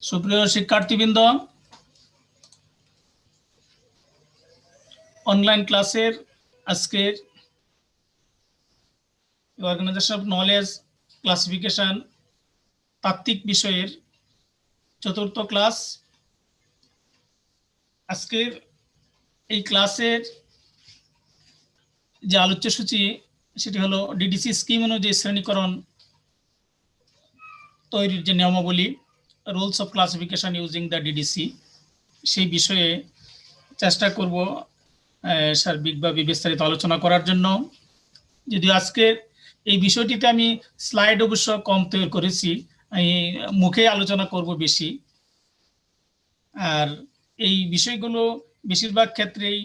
সুপ্রিয় শিক্ষার্থীবৃন্দ, অনলাইন ক্লাসের আজকের অর্গানাইজেশন অফ নলেজ ক্লাসিফিকেশন তাত্ত্বিক বিষয়ের চতুর্থ ক্লাস। আজকের এই ক্লাসের যে আলোচ্য সূচি সেটি হলো ডিডিসি স্কিম অনুযায়ী শ্রেণীকরণ তৈরির যে নিয়মাবলী, rules of classification using the DDC, সেই বিষয়ে চেষ্টা করব সার্বিকভাবে বিস্তারিত আলোচনা করার জন্য। যদিও আজকে এই বিষয়টিতে আমি স্লাইড অবশ্য কম তৈরি করেছি, আমি মুখে আলোচনা করব বেশি। আর এই বিষয়গুলো বেশিরভাগ ক্ষেত্রেই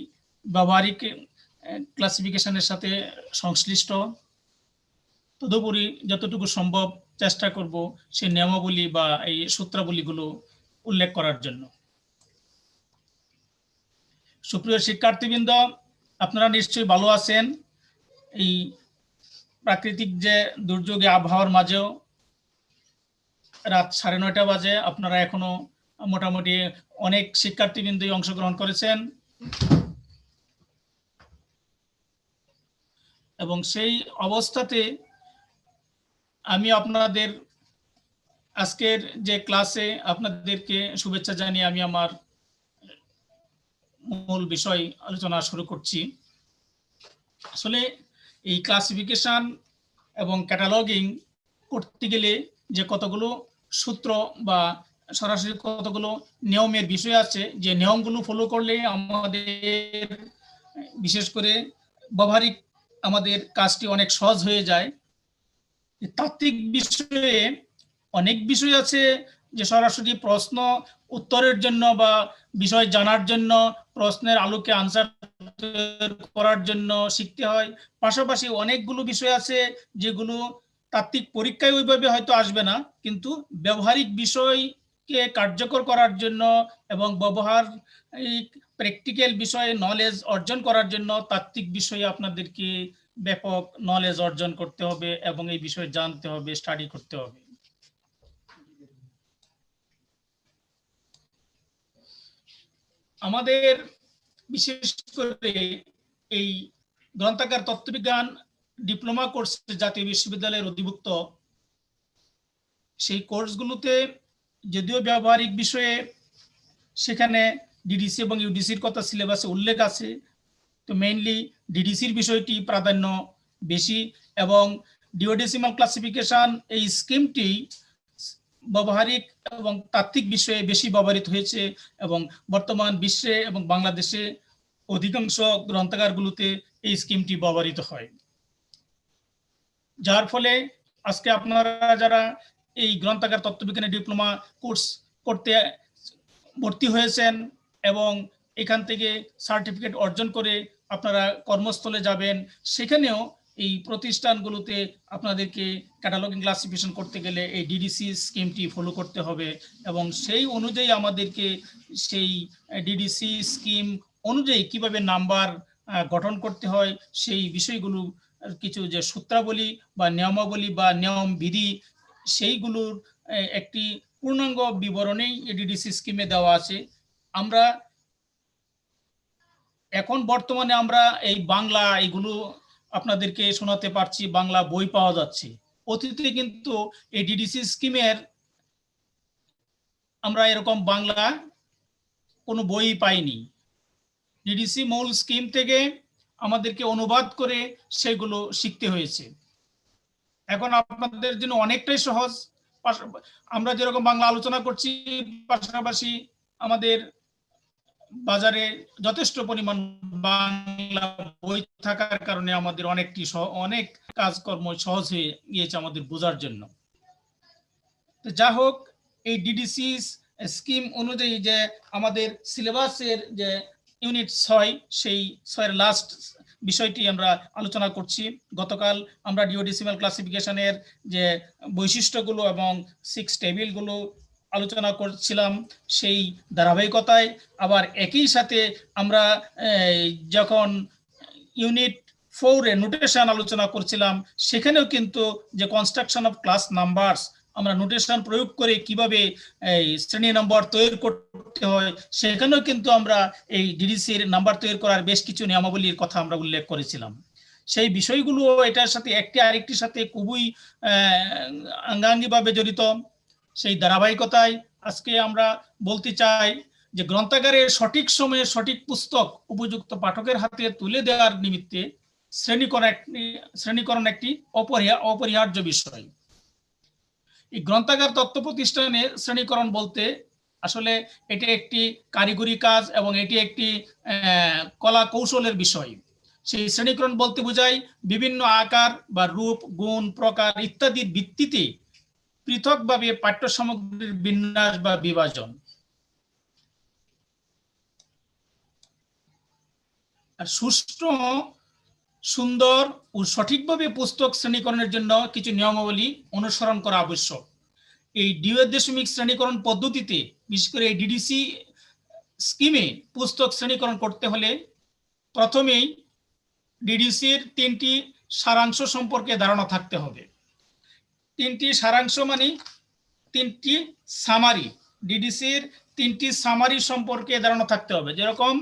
ব্যবহারিক ক্লাসিফিকেশনের সাথে সংশ্লিষ্ট। তদুপরি যতটুকু সম্ভব চেষ্টা করব সেই নিয়মাবলী বা এই সূত্রাবলীগুলো উল্লেখ করার জন্য। সুপ্রিয় শিক্ষার্থীবৃন্দ, আপনারা নিশ্চয়ই ভালো আছেন। এই প্রাকৃতিক যে দুর্যোগে আবহাওয়ার মাঝেও রাত 9:30 বাজে আপনারা এখনো মোটামুটি অনেক শিক্ষার্থীবৃন্দই অংশগ্রহণ করেছেন, এবং সেই অবস্থাতে আমি আপনাদের আজকের যে ক্লাসে আপনাদেরকে শুভেচ্ছা জানিয়ে আমি আমার মূল বিষয় আলোচনা শুরু করছি। আসলে এই ক্লাসিফিকেশন এবং ক্যাটালগিং করতে গেলে যে কতগুলো সূত্র বা সরাসরি কতগুলো নিয়মের বিষয় আছে, যে নিয়মগুলো ফলো করলে আমাদের বিশেষ করে ব্যবহারিক আমাদের কাজটি অনেক সহজ হয়ে যায়। তাত্ত্বিক বিষয়ে অনেক বিষয় আছে যে সরাসরি প্রশ্ন উত্তরের জন্য বা বিষয় জানার জন্য প্রশ্নের আলোকে আনসার করার জন্য শিখতে হয়। পাশাপাশি অনেকগুলো বিষয় আছে যেগুলো তাত্ত্বিক পরীক্ষায় ওইভাবে হয়তো আসবে না, কিন্তু ব্যবহারিক বিষয়কে কার্যকর করার জন্য এবং ব্যবহারিক প্র্যাকটিক্যাল বিষয়ে নলেজ অর্জন করার জন্য তাত্ত্বিক বিষয়ে আপনাদেরকে ব্যাপক নলেজ অর্জন করতে হবে এবং এই বিষয়ে জানতে হবে, স্টাডি করতে হবে। আমাদের বিশেষ করে এই গ্রন্থাগার তত্ত্ববিজ্ঞান ডিপ্লোমা কোর্স জাতীয় বিশ্ববিদ্যালয়ের অধিভুক্ত সেই কোর্সগুলোতে যদিও ব্যবহারিক বিষয়ে সেখানে ডিডিসি এবং ইউডিসির কথা সিলেবাসে উল্লেখ আছে, তো মেইনলি ডিডিসির বিষয়টি প্রাধান্য বেশি, এবং ডিওডেসিমাল ক্লাসিফিকেশন এই স্কিমটি ব্যবহারিক এবং তাত্ত্বিক বিষয়ে বেশি ব্যবহৃত হয়েছে, এবং বর্তমান বিশ্বে এবং বাংলাদেশে অধিকাংশ গ্রন্থাগারগুলোতে এই স্কিমটি ব্যবহৃত হয়। যার ফলে আজকে আপনারা যারা এই গ্রন্থাগার তত্ত্ববিজ্ঞানের ডিপ্লোমা কোর্স করতে ভর্তি হয়েছেন এবং এখান থেকে সার্টিফিকেট অর্জন করে আপনারা কর্মস্থলে যাবেন, সেখানেও এই প্রতিষ্ঠানগুলোতে আপনাদেরকে ক্যাটালগিং ক্লাসিফিকেশন করতে গেলে এই ডিডিসি স্কিমটি ফলো করতে হবে, এবং সেই অনুযায়ী আমাদেরকে সেই ডিডিসি স্কিম অনুযায়ী কিভাবে নাম্বার গঠন করতে হয় সেই বিষয়গুলো কিছু যে সূত্রাবলী বা নিয়মাবলী বা নিয়ম বিধি সেইগুলোর একটি পূর্ণাঙ্গ বিবরণী ডিডিসি স্কিমে দেওয়া আছে। আমরা এখন বর্তমানে আমরা এই বাংলা এইগুলো আপনাদেরকে শোনাতে পারছি, বাংলা বই পাওয়া যাচ্ছে। অতীতে কিন্তু এই ডিডিসি স্কিমের আমরা এরকম বাংলা কোনো বই পাইনি। ডিডিসি মূল স্কিম থেকে আমাদেরকে অনুবাদ করে সেগুলো শিখতে হয়েছে। এখন আপনাদের জন্য অনেকটাই সহজ। আমরা যেরকম বাংলা আলোচনা করছি, পাশাপাশি আমাদের বাজারে যথেষ্ট পরিমাণ বাংলা বই থাকার কারণে আমাদের অনেক কাজকর্ম সহজ হয়ে গিয়েছে আমাদের বোঝার জন্য। তো যা হোক, এই ডিডিসি স্কিম অনুযায়ী যে আমাদের সিলেবাসের যে ইউনিট 6, সেই 6-এর লাস্ট বিষয়টি আমরা আলোচনা করছি। গতকাল আমরা ডিওডেসিমাল ক্লাসিফিকেশনের যে বৈশিষ্ট্যগুলো এবং 6 টেবিলগুলো আলোচনা করছিলাম, সেই ধারাবাহিকতায় আবার একই সাথে আমরা যখন ইউনিট 4-এ নোটেশন আলোচনা করছিলাম, সেখানেও কিন্তু যে কনস্ট্রাকশন অফ ক্লাস নাম্বারস আমরা নোটেশন প্রয়োগ করে কিভাবে এই শ্রেণী নাম্বার তৈরি করতে হয়, সেখানেও কিন্তু আমরা এই ডিডিসির নাম্বার তৈরি করার বেশ কিছু নিয়মাবলীর কথা আমরা উল্লেখ করেছিলাম। সেই বিষয়গুলো এটার সাথে একটি আরেকটির সাথে খুবই অঙ্গাঙ্গিভাবে জড়িত। সেই ধারাবাহিকতায় আজকে আমরা বলতে চাই যে গ্রন্থাগারে সঠিক সময়ে সঠিক পুস্তক উপযুক্ত পাঠকের হাতে তুলে দেওয়ার নিমিত্তে শ্রেণীকরণ একটি অপরিহার্য বিষয়। এই গ্রন্থাগার তথ্য প্রতিষ্ঠানে শ্রেণীকরণ বলতে আসলে এটি একটি কারিগরি কাজ এবং এটি একটি কলা কৌশলের বিষয়। সেই শ্রেণীকরণ বলতে বোঝায় বিভিন্ন আকার বা রূপ, গুণ, প্রকার ইত্যাদির ভিত্তিতে পৃথকভাবে পাঠ্য সামগ্রীর বিন্যাস বা বিভাজন। সুষ্ঠু, সুন্দর ও সঠিকভাবে পুস্তক শ্রেণীকরণের জন্য কিছু নিয়মাবলী অনুসরণ করা আবশ্যক। এই 2.0 শ্রেণীকরণ পদ্ধতিতে, বিশেষ করে এই ডিডিসি স্কিমে পুস্তক শ্রেণীকরণ করতে হলে প্রথমেই ডিডিসির 3টি সারাংশ সম্পর্কে ধারণা থাকতে হবে। 3টি সারাংশ মানে 3টি সামারি, ডিডিসির 3টি সামারি সম্পর্কে ধারণা থাকতে হবে। যেরকম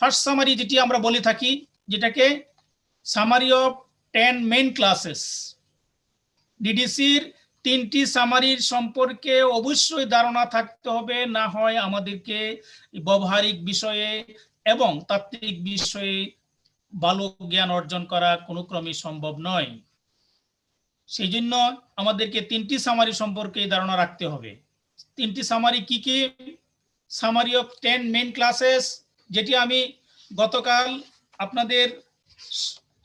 ফার্স্ট সামারি যেটি আমরা বলে থাকি, যেটাকে সামারি অফ 10 মেইন ক্লাসেস। ডিডিসির 3টি সামারির সম্পর্কে অবশ্যই ধারণা থাকতে হবে, না হয় আমাদেরকে ব্যবহারিক বিষয়ে এবং তাত্ত্বিক বিষয়ে ভালো জ্ঞান অর্জন করা কোনো ক্রমে সম্ভব নয়। সেই জন্য আমাদেরকে 3টি সামারি সম্পর্কে ধারণা রাখতে হবে। 3টি সামারি কি কি? সামারি অফ 10 মেইন ক্লাসেস, যেটি আমি গতকাল আপনাদের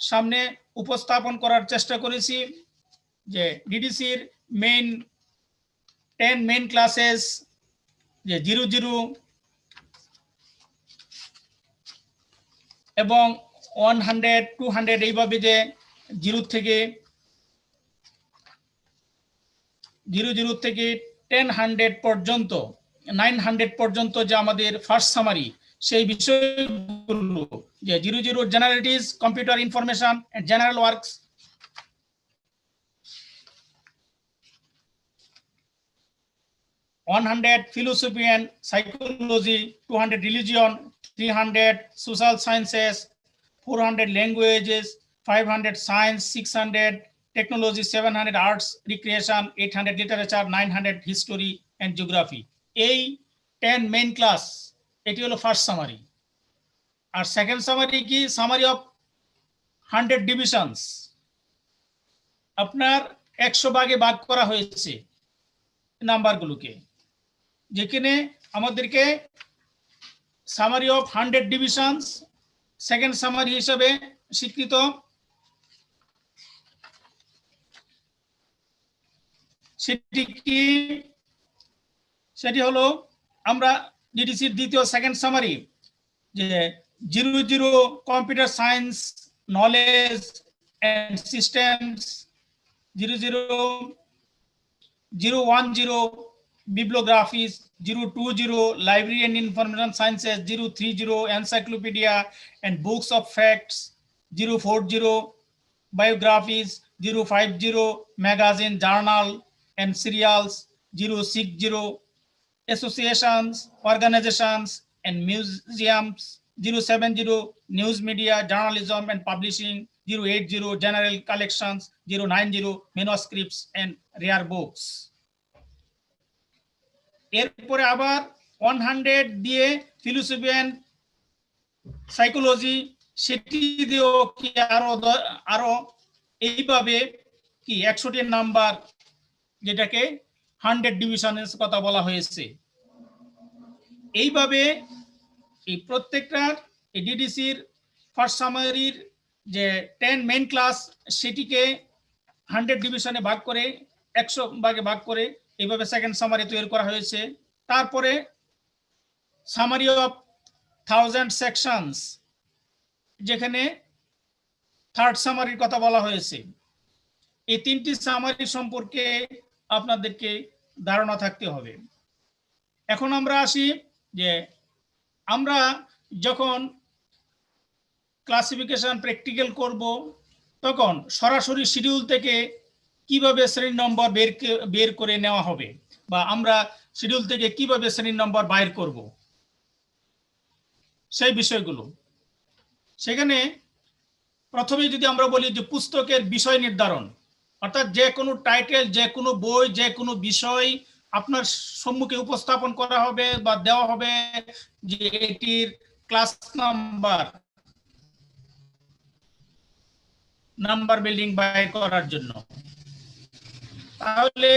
সামনে উপস্থাপন করার চেষ্টা করেছি, যে ডিডিসির 10 মেইন ক্লাসেস, যে 00 এবং 100, 200 এইভাবে যে 0 থেকে 1000 পর্যন্ত, 900 পর্যন্ত যে আমাদের ফার্স্ট সামারি, সেই বিষয়গুলো যে 00 generalities, computer information and general works, 100 philosophy and psychology, 200 religion, 300 social sciences, 400 languages, 500 science, 600 technology, 700 arts recreation, 800 literature, 900 history and geography। এই 10 মেইন ক্লাস, এটি হলো ফার্স্ট সামারি। আর সেকেন্ড সামারি কি? Summary of 100 divisions. আপনার 100 ভাগে ভাগ করা হয়েছে নাম্বারগুলোকে, যেখানে আমাদেরকে summary of 100 divisions second summary হিসেবে স্বীকৃত। সেটি কি? সেটি হলো আমরা ডিডিসির দ্বিতীয় সেকেন্ড সামারি, যে 00 computer science knowledge and systems, 010 bibliographies, 020 library and information sciences, 030 encyclopedia and books of facts, 040 biographies, 050 magazine, journal and serials, 060 associations, organizations and museums, 070 news media, journalism and publishing, 080 general collections, 090 manuscripts and rare books। এরপরে আবার 100 দিয়ে philosophy and psychology, সেটি দিয়েও কি আরো এইভাবে কি 100টি number, যেটাকে 100 ডিভিশনের কথা বলা হয়েছে। এইভাবে এই প্রত্যেকটা ডিডিসির ফার্স্ট সামারির যে 10 মেইন ক্লাস, সেটিকে 100 ডিভিশনে ভাগ করে, 100 ভাগে ভাগ করে এইভাবে সেকেন্ড সামারি তৈরি করা হয়েছে। তারপরে সামারি অফ 1000 সেকশনস, যেখানে থার্ড সামারির কথা বলা হয়েছে। এই 3টি সামারি সম্পর্কে আপনাদেরকে ধারণা থাকতে হবে। এখন আমরা আসি যে আমরা যখন ক্লাসিফিকেশন প্র্যাকটিক্যাল করব, তখন সরাসরি শিডিউল থেকে কিভাবে শ্রেণী নম্বর বের করে নেওয়া হবে, বা আমরা শিডিউল থেকে কিভাবে শ্রেণী নম্বর বাইর করব, সেই বিষয়গুলো। সেখানে প্রথমে যদি আমরা বলি যে পুস্তকের বিষয় নির্ধারণ, অর্থাৎ যে কোনো টাইটেল, যে কোনো বই, যে কোনো বিষয় আপনার সম্মুখে উপস্থাপন করা হবে বা দেওয়া হবে যে এটির ক্লাস নাম্বার বিল্ডিং বাইর করার জন্য। তাহলে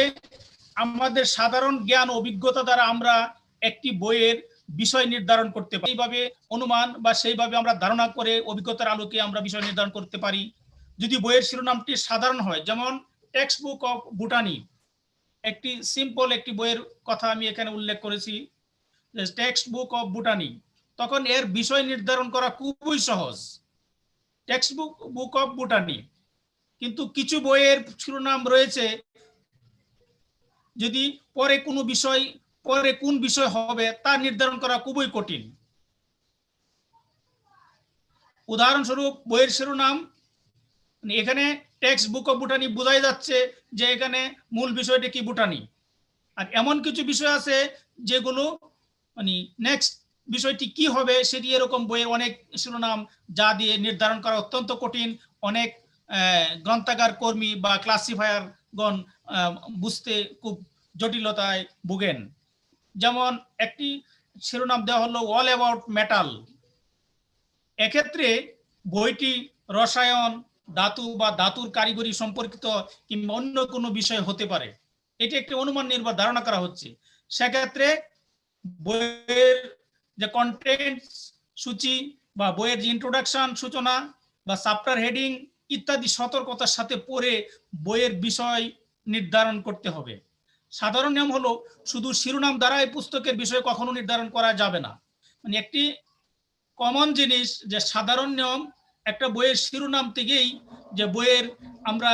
আমাদের সাধারণ জ্ঞান অভিজ্ঞতা দ্বারা আমরা একটি বইয়ের বিষয় নির্ধারণ করতে পারি, এইভাবে অনুমান বা সেইভাবে আমরা ধারণা করে অভিজ্ঞতার আলোকে আমরা বিষয় নির্ধারণ করতে পারি। যদি বইয়ের শিরোনামটি সাধারণ হয়, যেমন টেক্সট বুক অফ বুটানি, একটি সিম্পল একটি বইয়ের কথা আমি এখানে উল্লেখ করেছি, টেক্সট বুক অফ বুটানি, তখন এর বিষয় নির্ধারণ করা খুবই সহজ, টেক্সট বুক অফ বুটানি। কিন্তু কিছু বইয়ের শিরোনাম রয়েছে, যদি পরে কোন বিষয় হবে তা নির্ধারণ করা খুবই কঠিন। উদাহরণস্বরূপ বইয়ের শিরোনাম, এখানে টেক্সট বুক অফ বুটানি বোঝাই যাচ্ছে যে এখানে মূল বিষয়টি কি বুটানি। আর এমন কিছু বিষয় আছে যেগুলো মানে নেক্সট বিষয়টি কি হবে সেটি এরকম বইয়ের অনেক শিরোনাম, যা দিয়ে নির্ধারণ করা অত্যন্ত কঠিন। অনেক গ্রন্থাগার কর্মী বা ক্লাসিফায়ারগণ বুঝতে খুব জটিলতায় ভুগেন। যেমন একটি শিরোনাম দেওয়া হলো অল অ্যাবাউট মেটাল, এক্ষেত্রে বইটি রসায়ন, ধাতু বা ধাতুর কারিগরি সম্পর্কিত কিংবা অন্য কোনো বিষয় হতে পারে, এটি একটি অনুমান নির্ভর ধারণা করা হচ্ছে। সেক্ষেত্রে বইয়ের যে কন্টেন্ট সূচি বা বইয়ের যে ইন্ট্রোডাকশন, সূচনা বা চ্যাপ্টার হেডিং ইত্যাদি সতর্কতার সাথে পড়ে বইয়ের বিষয় নির্ধারণ করতে হবে। সাধারণ নিয়ম হলো শুধু শিরোনাম দ্বারা এই পুস্তকের বিষয় কখনো নির্ধারণ করা যাবে না। মানে একটি কমন জিনিস যে সাধারণ নিয়ম, একটা বইয়ের শিরোনাম থেকেই, যে বইয়ের আমরা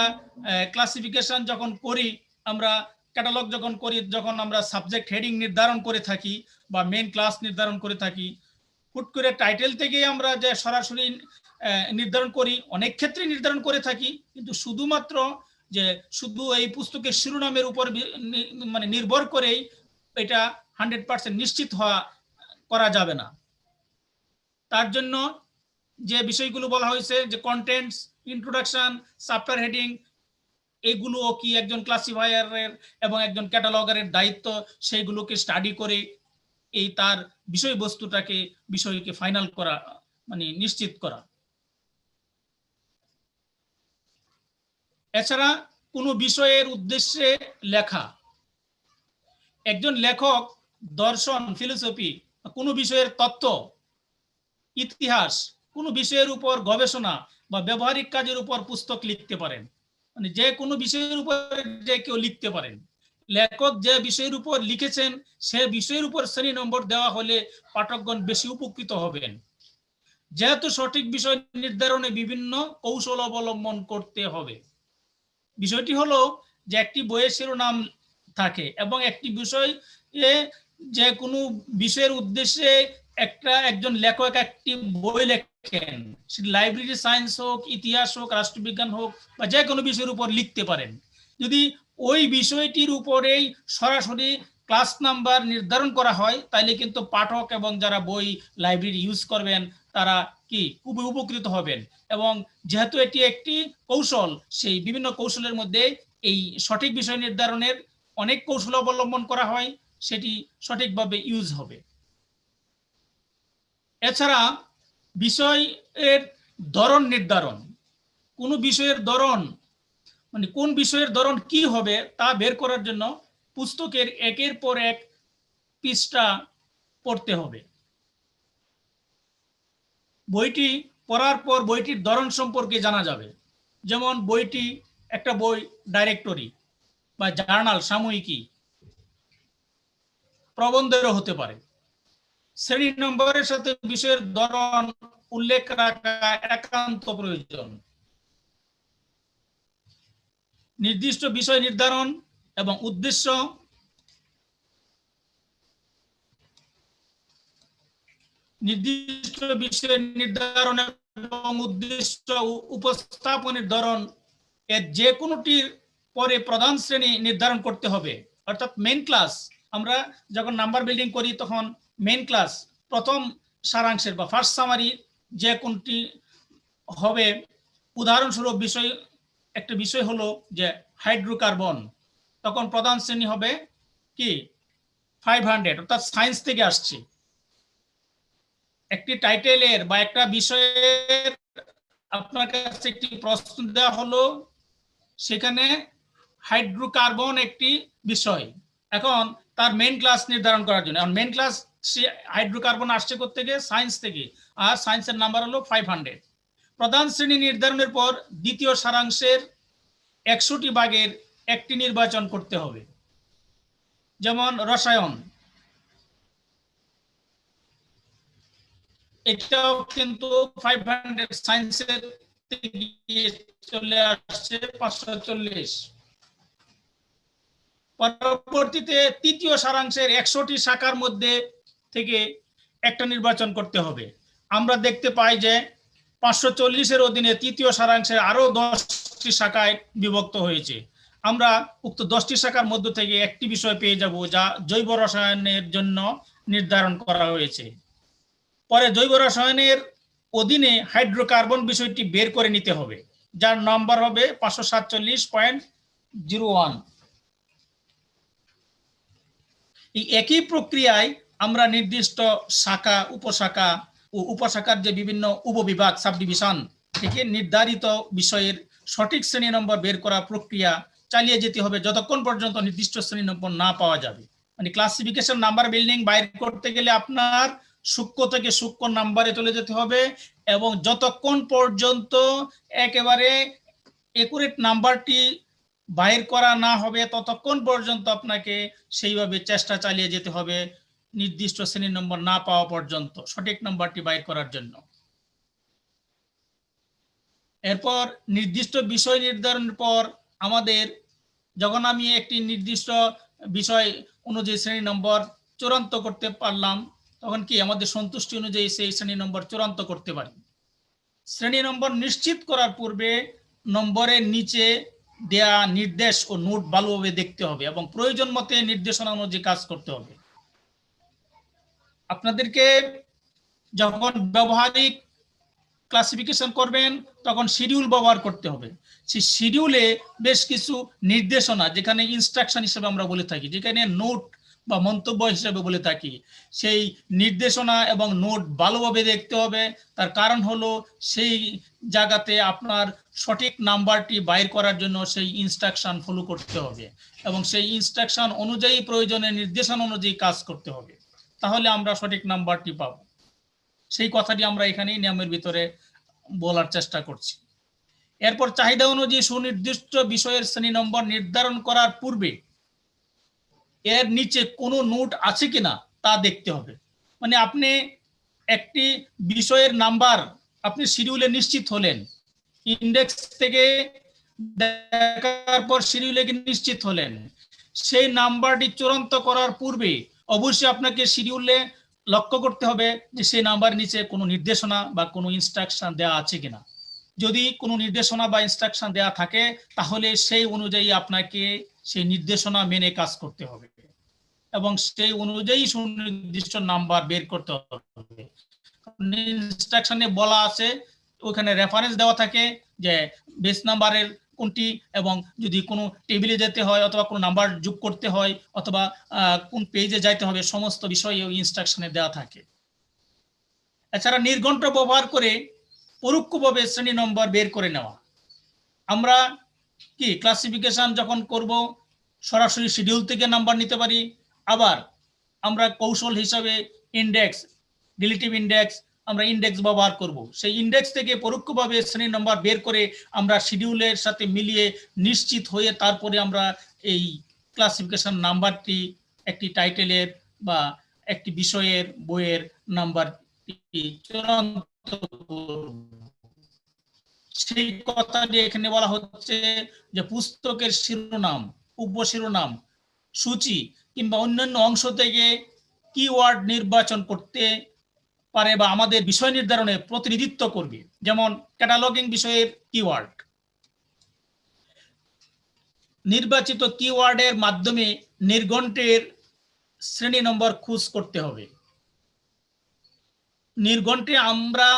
ক্লাসিফিকেশন যখন করি, আমরা ক্যাটালগ যখন করি, যখন আমরা সাবজেক্ট হেডিং নির্ধারণ করে থাকি বা মেইন ক্লাস নির্ধারণ করে থাকি, হুট করে টাইটেল থেকেই আমরা যে সরাসরি নির্ধারণ করি, অনেক ক্ষেত্রে নির্ধারণ করে থাকি, কিন্তু শুধুমাত্র যে শুধু এই পুস্তকের শিরোনামের উপর মানে নির্ভর করেই এটা 100% নিশ্চিত করা যাবে না। তার জন্য যে বিষয়গুলো বলা হয়েছে, যে কন্টেন্টস, ইন্ট্রোডাকশন, চ্যাপ্টার হেডিং, এগুলো কি একজন ক্লাসিফায়ারের এবং একজন ক্যাটালগারের দায়িত্ব, সেইগুলোকে স্টাডি করে এই তার বিষয়কে ফাইনাল করা, মানে নিশ্চিত করা। এছাড়া কোনো বিষয়ের উদ্দেশ্যে লেখা, একজন লেখক দর্শন, ফিলোসফি, কোনো বিষয়ের তত্ত্ব, ইতিহাস, কোনো বিষয়ের উপর গবেষণা বা ব্যবহারিক কাজের উপর পুস্তক লিখতে পারেন। মানে যে কোনো বিষয়ের উপর যে কেউ লিখতে পারেন। লেখক যে বিষয়ের উপর লিখেছেন সে বিষয়ের উপর শ্রেণী নম্বর দেওয়া হলে পাঠকগণ বেশি উপকৃত হবেন। যেহেতু সঠিক বিষয় নির্ধারণে বিভিন্ন কৌশল অবলম্বন করতে হবে। বিষয়টি হলো যে একটি বইয়ের শিরোনাম থাকে এবং একটি বিষয়, যে কোনো বিষয়ের উদ্দেশ্যে একজন লেখক একটি বই লেখেন, লাইব্রেরি সায়েন্স হোক, ইতিহাস হোক, রাষ্ট্রবিজ্ঞান হোক, বা যে কোনো বিষয়ের উপর লিখতে পারেন। যদি ওই বিষয়টির উপরেই সরাসরি ক্লাস নাম্বার নির্ধারণ করা হয়, তাহলে কিন্তু পাঠক এবং যারা বই লাইব্রেরি ইউজ করবেন তারা কি খুবই উপকৃত হবেন। এবং যেহেতু এটি একটি কৌশল, সেই বিভিন্ন কৌশলের মধ্যে এই সঠিক বিষয় নির্ধারণের অনেক কৌশল অবলম্বন করা হয়, সেটি সঠিকভাবে ইউজ হবে। এছাড়া বিষয়ের ধরন নির্ধারণ, কোনো বিষয়ের ধরন, মানে কোন বিষয়ের ধরন কি হবে তা বের করার জন্য পুস্তকের একের পর এক পৃষ্ঠা পড়তে হবে। বইটি পড়ার পর বইটির ধরন সম্পর্কে জানা যাবে। যেমন বইটি একটা বই ডাইরেক্টরি বা জার্নাল, সাময়িকী, প্রবন্ধেরও হতে পারে। শ্রেণী নম্বরের সাথে বিষয়ের ধরন উল্লেখ রাখা একান্ত প্রয়োজন। নির্দিষ্ট বিষয় নির্ধারণ এবং উদ্দেশ্য, নির্দিষ্ট বিষয় নির্ধারণ এবং উদ্দেশ্য উপস্থাপনের ধরন, এর যে কোনোটির পরে প্রধান শ্রেণী নির্ধারণ করতে হবে, অর্থাৎ মেইন ক্লাস। আমরা যখন নাম্বার বিল্ডিং করি তখন মেইন ক্লাস প্রথম সারাংশের বা ফার্স্ট সামারি যে কোনটি হবে, উদাহরণস্বরূপ একটা বিষয় হলো যে হাইড্রোকার্বন, তখন প্রধান শ্রেণী হবে কি 500, অর্থাৎ সায়েন্স থেকে আসছে। একটি টাইটেলের বা একটা বিষয়ের আপনার কাছে একটি প্রশ্ন দেওয়া হলো, সেখানে হাইড্রোকার্বন একটি বিষয়, এখন তার মেইন ক্লাস নির্ধারণ করার জন্য, মেইন ক্লাস হাইড্রোকার্বন আসছে থেকে সায়েন্স থেকে, আর সায়েন্সের নাম্বার হলো 500। প্রধান শ্রেণী নির্ধারণের পর দ্বিতীয় সারাংশের 100টি ভাগের একটি নির্বাচন করতে হবে। যেমন রসায়ন, এটাও কিন্তু 500, সায়েন্সের থেকে চলে আসছে 540। পরবর্তীতে তৃতীয় সারাংশের 100টি শাখার মধ্যে থেকে একটা নির্বাচন করতে হবে। আমরা দেখতে পাই যে 540-এর অধীনে তৃতীয় সারাংশের আরো 10টি শাখায় বিভক্ত হয়েছে। আমরা উক্ত 10টি শাখার মধ্য থেকে একটি বিষয় পেয়ে যাব যা জৈব রসায়নের জন্য নির্ধারণ করা হয়েছে। পরে জৈব রসায়নের অধীনে হাইড্রোকার্বন বিষয়টি বের করে নিতে হবে, যার নাম্বার হবে 547.01। এই একই প্রক্রিয়ায় আমরা নির্দিষ্ট শাখা, উপশাখা ও উপশাখার যে বিভিন্ন উপবিভাগ, সাবডিভিশন থেকে নির্ধারিত বিষয়ের সঠিক শ্রেণী নম্বর বের করা প্রক্রিয়া চালিয়ে যেতে হবে যতক্ষণ পর্যন্ত নির্দিষ্ট শ্রেণী নম্বর না পাওয়া যাবে। মানে ক্লাসিফিকেশন নাম্বার বিল্ডিং বাইর করতে গেলে আপনার সূক্ষ্ম থেকে সূক্ষ্ম নাম্বারে চলে যেতে হবে, এবং যতক্ষণ পর্যন্ত একেবারে একুরেট নাম্বারটি বাইর করা না হবে ততক্ষণ পর্যন্ত আপনাকে সেইভাবে চেষ্টা চালিয়ে যেতে হবে নির্দিষ্ট শ্রেণীর নম্বর না পাওয়া পর্যন্ত, সঠিক নাম্বারটি বাইর করার জন্য। এরপর নির্দিষ্ট বিষয় নির্ধারণের পর আমাদের, যখন আমি একটি নির্দিষ্ট বিষয় অনুযায়ী শ্রেণী নম্বর চূড়ান্ত করতে পারলাম, তখন কি আমাদের সন্তুষ্টি অনুযায়ী সেই শ্রেণী নম্বর চূড়ান্ত করতে পারি। শ্রেণী নম্বর নিশ্চিত করার পূর্বে নম্বরের নিচে দেয়া নির্দেশ ও নোট ভালোভাবে দেখতে হবে এবং প্রয়োজন মতে নির্দেশনা অনুযায়ী কাজ করতে হবে। আপনাদেরকে যখন ব্যবহারিক ক্লাসিফিকেশন করবেন তখন শিডিউল ব্যবহার করতে হবে। সেই শিডিউলে বেশ কিছু নির্দেশনা, যেখানে ইনস্ট্রাকশন হিসেবে আমরা বলে থাকি, যেখানে নোট বা মন্তব্য হিসেবে বলে থাকি, সেই নির্দেশনা এবং নোট ভালোভাবে দেখতে হবে। তার কারণ হলো সেই জায়গাতে আপনার সঠিক নাম্বারটি বাইর করার জন্য সেই ইনস্ট্রাকশন ফলো করতে হবে এবং সেই ইনস্ট্রাকশন অনুযায়ী প্রয়োজনীয় নির্দেশনা অনুযায়ী কাজ করতে হবে, তাহলে আমরা সঠিক নাম্বারটি পাবো। সেই কথাটি আমরা এখানেই নিয়মের ভিতরে বলার চেষ্টা করছি। এরপর চাহিদা অনুযায়ী সুনির্দিষ্ট বিষয়ের শ্রেণী নম্বর নির্ধারণ করার পূর্বে এর নিচে কোনো নোট আছে কিনা তা দেখতে হবে। মানে আপনি একটি বিষয়ের নাম্বার আপনি শিডিউলে নিশ্চিত হলেন, ইন্ডেক্স থেকে দেখার পর শিডিউলে নিশ্চিত হলেন, সেই নাম্বারটি চূড়ান্ত করার পূর্বে অবশ্যই আপনাকে শিডিউলে লক্ষ্য করতে হবে যে সেই নাম্বার নিচে কোনো নির্দেশনা বা কোনো ইনস্ট্রাকশন দেওয়া আছে কিনা। যদি কোনো নির্দেশনা বা ইনস্ট্রাকশন দেওয়া থাকে তাহলে সেই অনুযায়ী আপনাকে সেই নির্দেশনা মেনে কাজ করতে হবে এবং সেই অনুযায়ী সুনির্দিষ্ট নাম্বার বের করতে হবে। ইনস্ট্রাকশনে বলা আছে, ওখানে রেফারেন্স দেওয়া থাকে যে বেস নাম্বারের কোনটি, এবং যদি কোনো টেবিলে যেতে হয় অথবা কোনো নাম্বার যোগ করতে হয় অথবা কোন পেজে যাইতে হবে, সমস্ত বিষয় ওই ইনস্ট্রাকশনে দেওয়া থাকে। এছাড়া নির্ঘণ্ট ব্যবহার করে পরোক্ষভাবে শ্রেণী নম্বর বের করে নেওয়া। আমরা কি ক্লাসিফিকেশন যখন করব সরাসরি শিডিউল থেকে নাম্বার নিতে পারি, আবার আমরা কৌশল হিসাবে ইন্ডেক্স, রিলেটিভ ইন্ডেক্স, আমরা ইন্ডেক্স ব্যবহার করব। সেই ইন্ডেক্স থেকে পরোক্ষভাবে শ্রেণী নম্বর বের করে আমরা শিডিউলের সাথে মিলিয়ে নিশ্চিত হয়ে তারপরে আমরা এই ক্লাসিফিকেশন নাম্বারটি একটি টাইটেলের বা একটি বিষয়ের বইয়ের নাম্বারটি চূড়ান্ত করব। সেই কথাটি এখানে বলা হচ্ছে যে পুস্তকের শিরোনাম, উপশিরোনাম, সূচি কিংবা অন্যান্য অংশ থেকে কিওয়ার্ড নির্বাচন করতে পারে বা আমাদের বিষয় নির্ধারণে প্রতিনিধিত্ব করবে। যেমন ক্যাটালগিং বিষয়ের কিওয়ার্ড, নির্বাচিত কিওয়ার্ডের মাধ্যমে নির্ঘণ্টের শ্রেণী নম্বর খোঁজ করতে হবে। নির্ঘণ্টে আমরা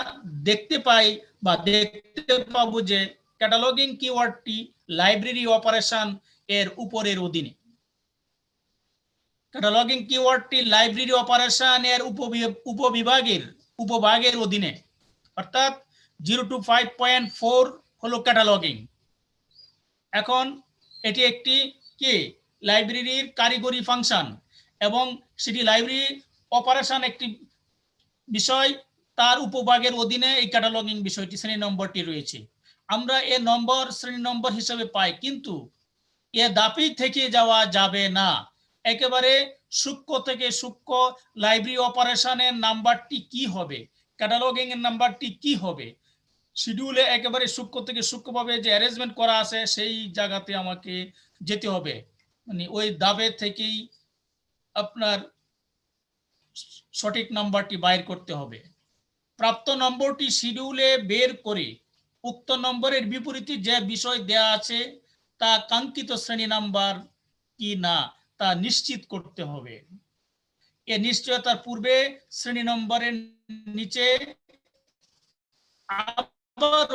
দেখতে পাই বা দেখতে পাবো যে ক্যাটালগিং কিওয়ার্ডটি লাইব্রেরি অপারেশন এর উপরের অধীনে। ক্যাটালগিং কিওয়ার্ডটি লাইব্রেরি অপারেশন এর উপভাগের অধীনে, অর্থাৎ 0 to 5.4 হলো ক্যাটালগিং। এখন এটি একটি কি লাইব্রেরির কারিগরি ফাংশন এবং সেটি লাইব্রেরি অপারেশন একটি বিষয়, তার উপভাগের অধীনে এই ক্যাটালগিং বিষয়টি শ্রেণী নম্বরটি রয়েছে। আমরা এ নম্বর শ্রেণী নম্বর হিসেবে পাই, কিন্তু এ দাপেই থেকে যাওয়া যাবে না। একেবারে সূক্ষ্ম থেকে সূক্ষ্ম লাইব্রেরি অপারেশনের নাম্বারটি কি হবে, ক্যাটালগিং এর নাম্বারটি কি হবে, শিডিউলে একেবারে সূক্ষ্ম থেকে সূক্ষ্মভাবে যে অ্যারেঞ্জমেন্ট করা আছে সেই জায়গাতে আমাকে যেতে হবে। মানে ওই দাবে থেকেই আপনার সঠিক নাম্বারটি বাইর করতে হবে। প্রাপ্ত নম্বরটি শিডিউলে বের করে উক্ত নম্বরের বিপরীতে যে বিষয় দেয়া আছে তা কাঙ্ক্ষিত শ্রেণী নাম্বার কি না তা নিশ্চিত করতে হবে। এ নিশ্চয়তার পূর্বে শ্রেণী নম্বরের নিচে আবার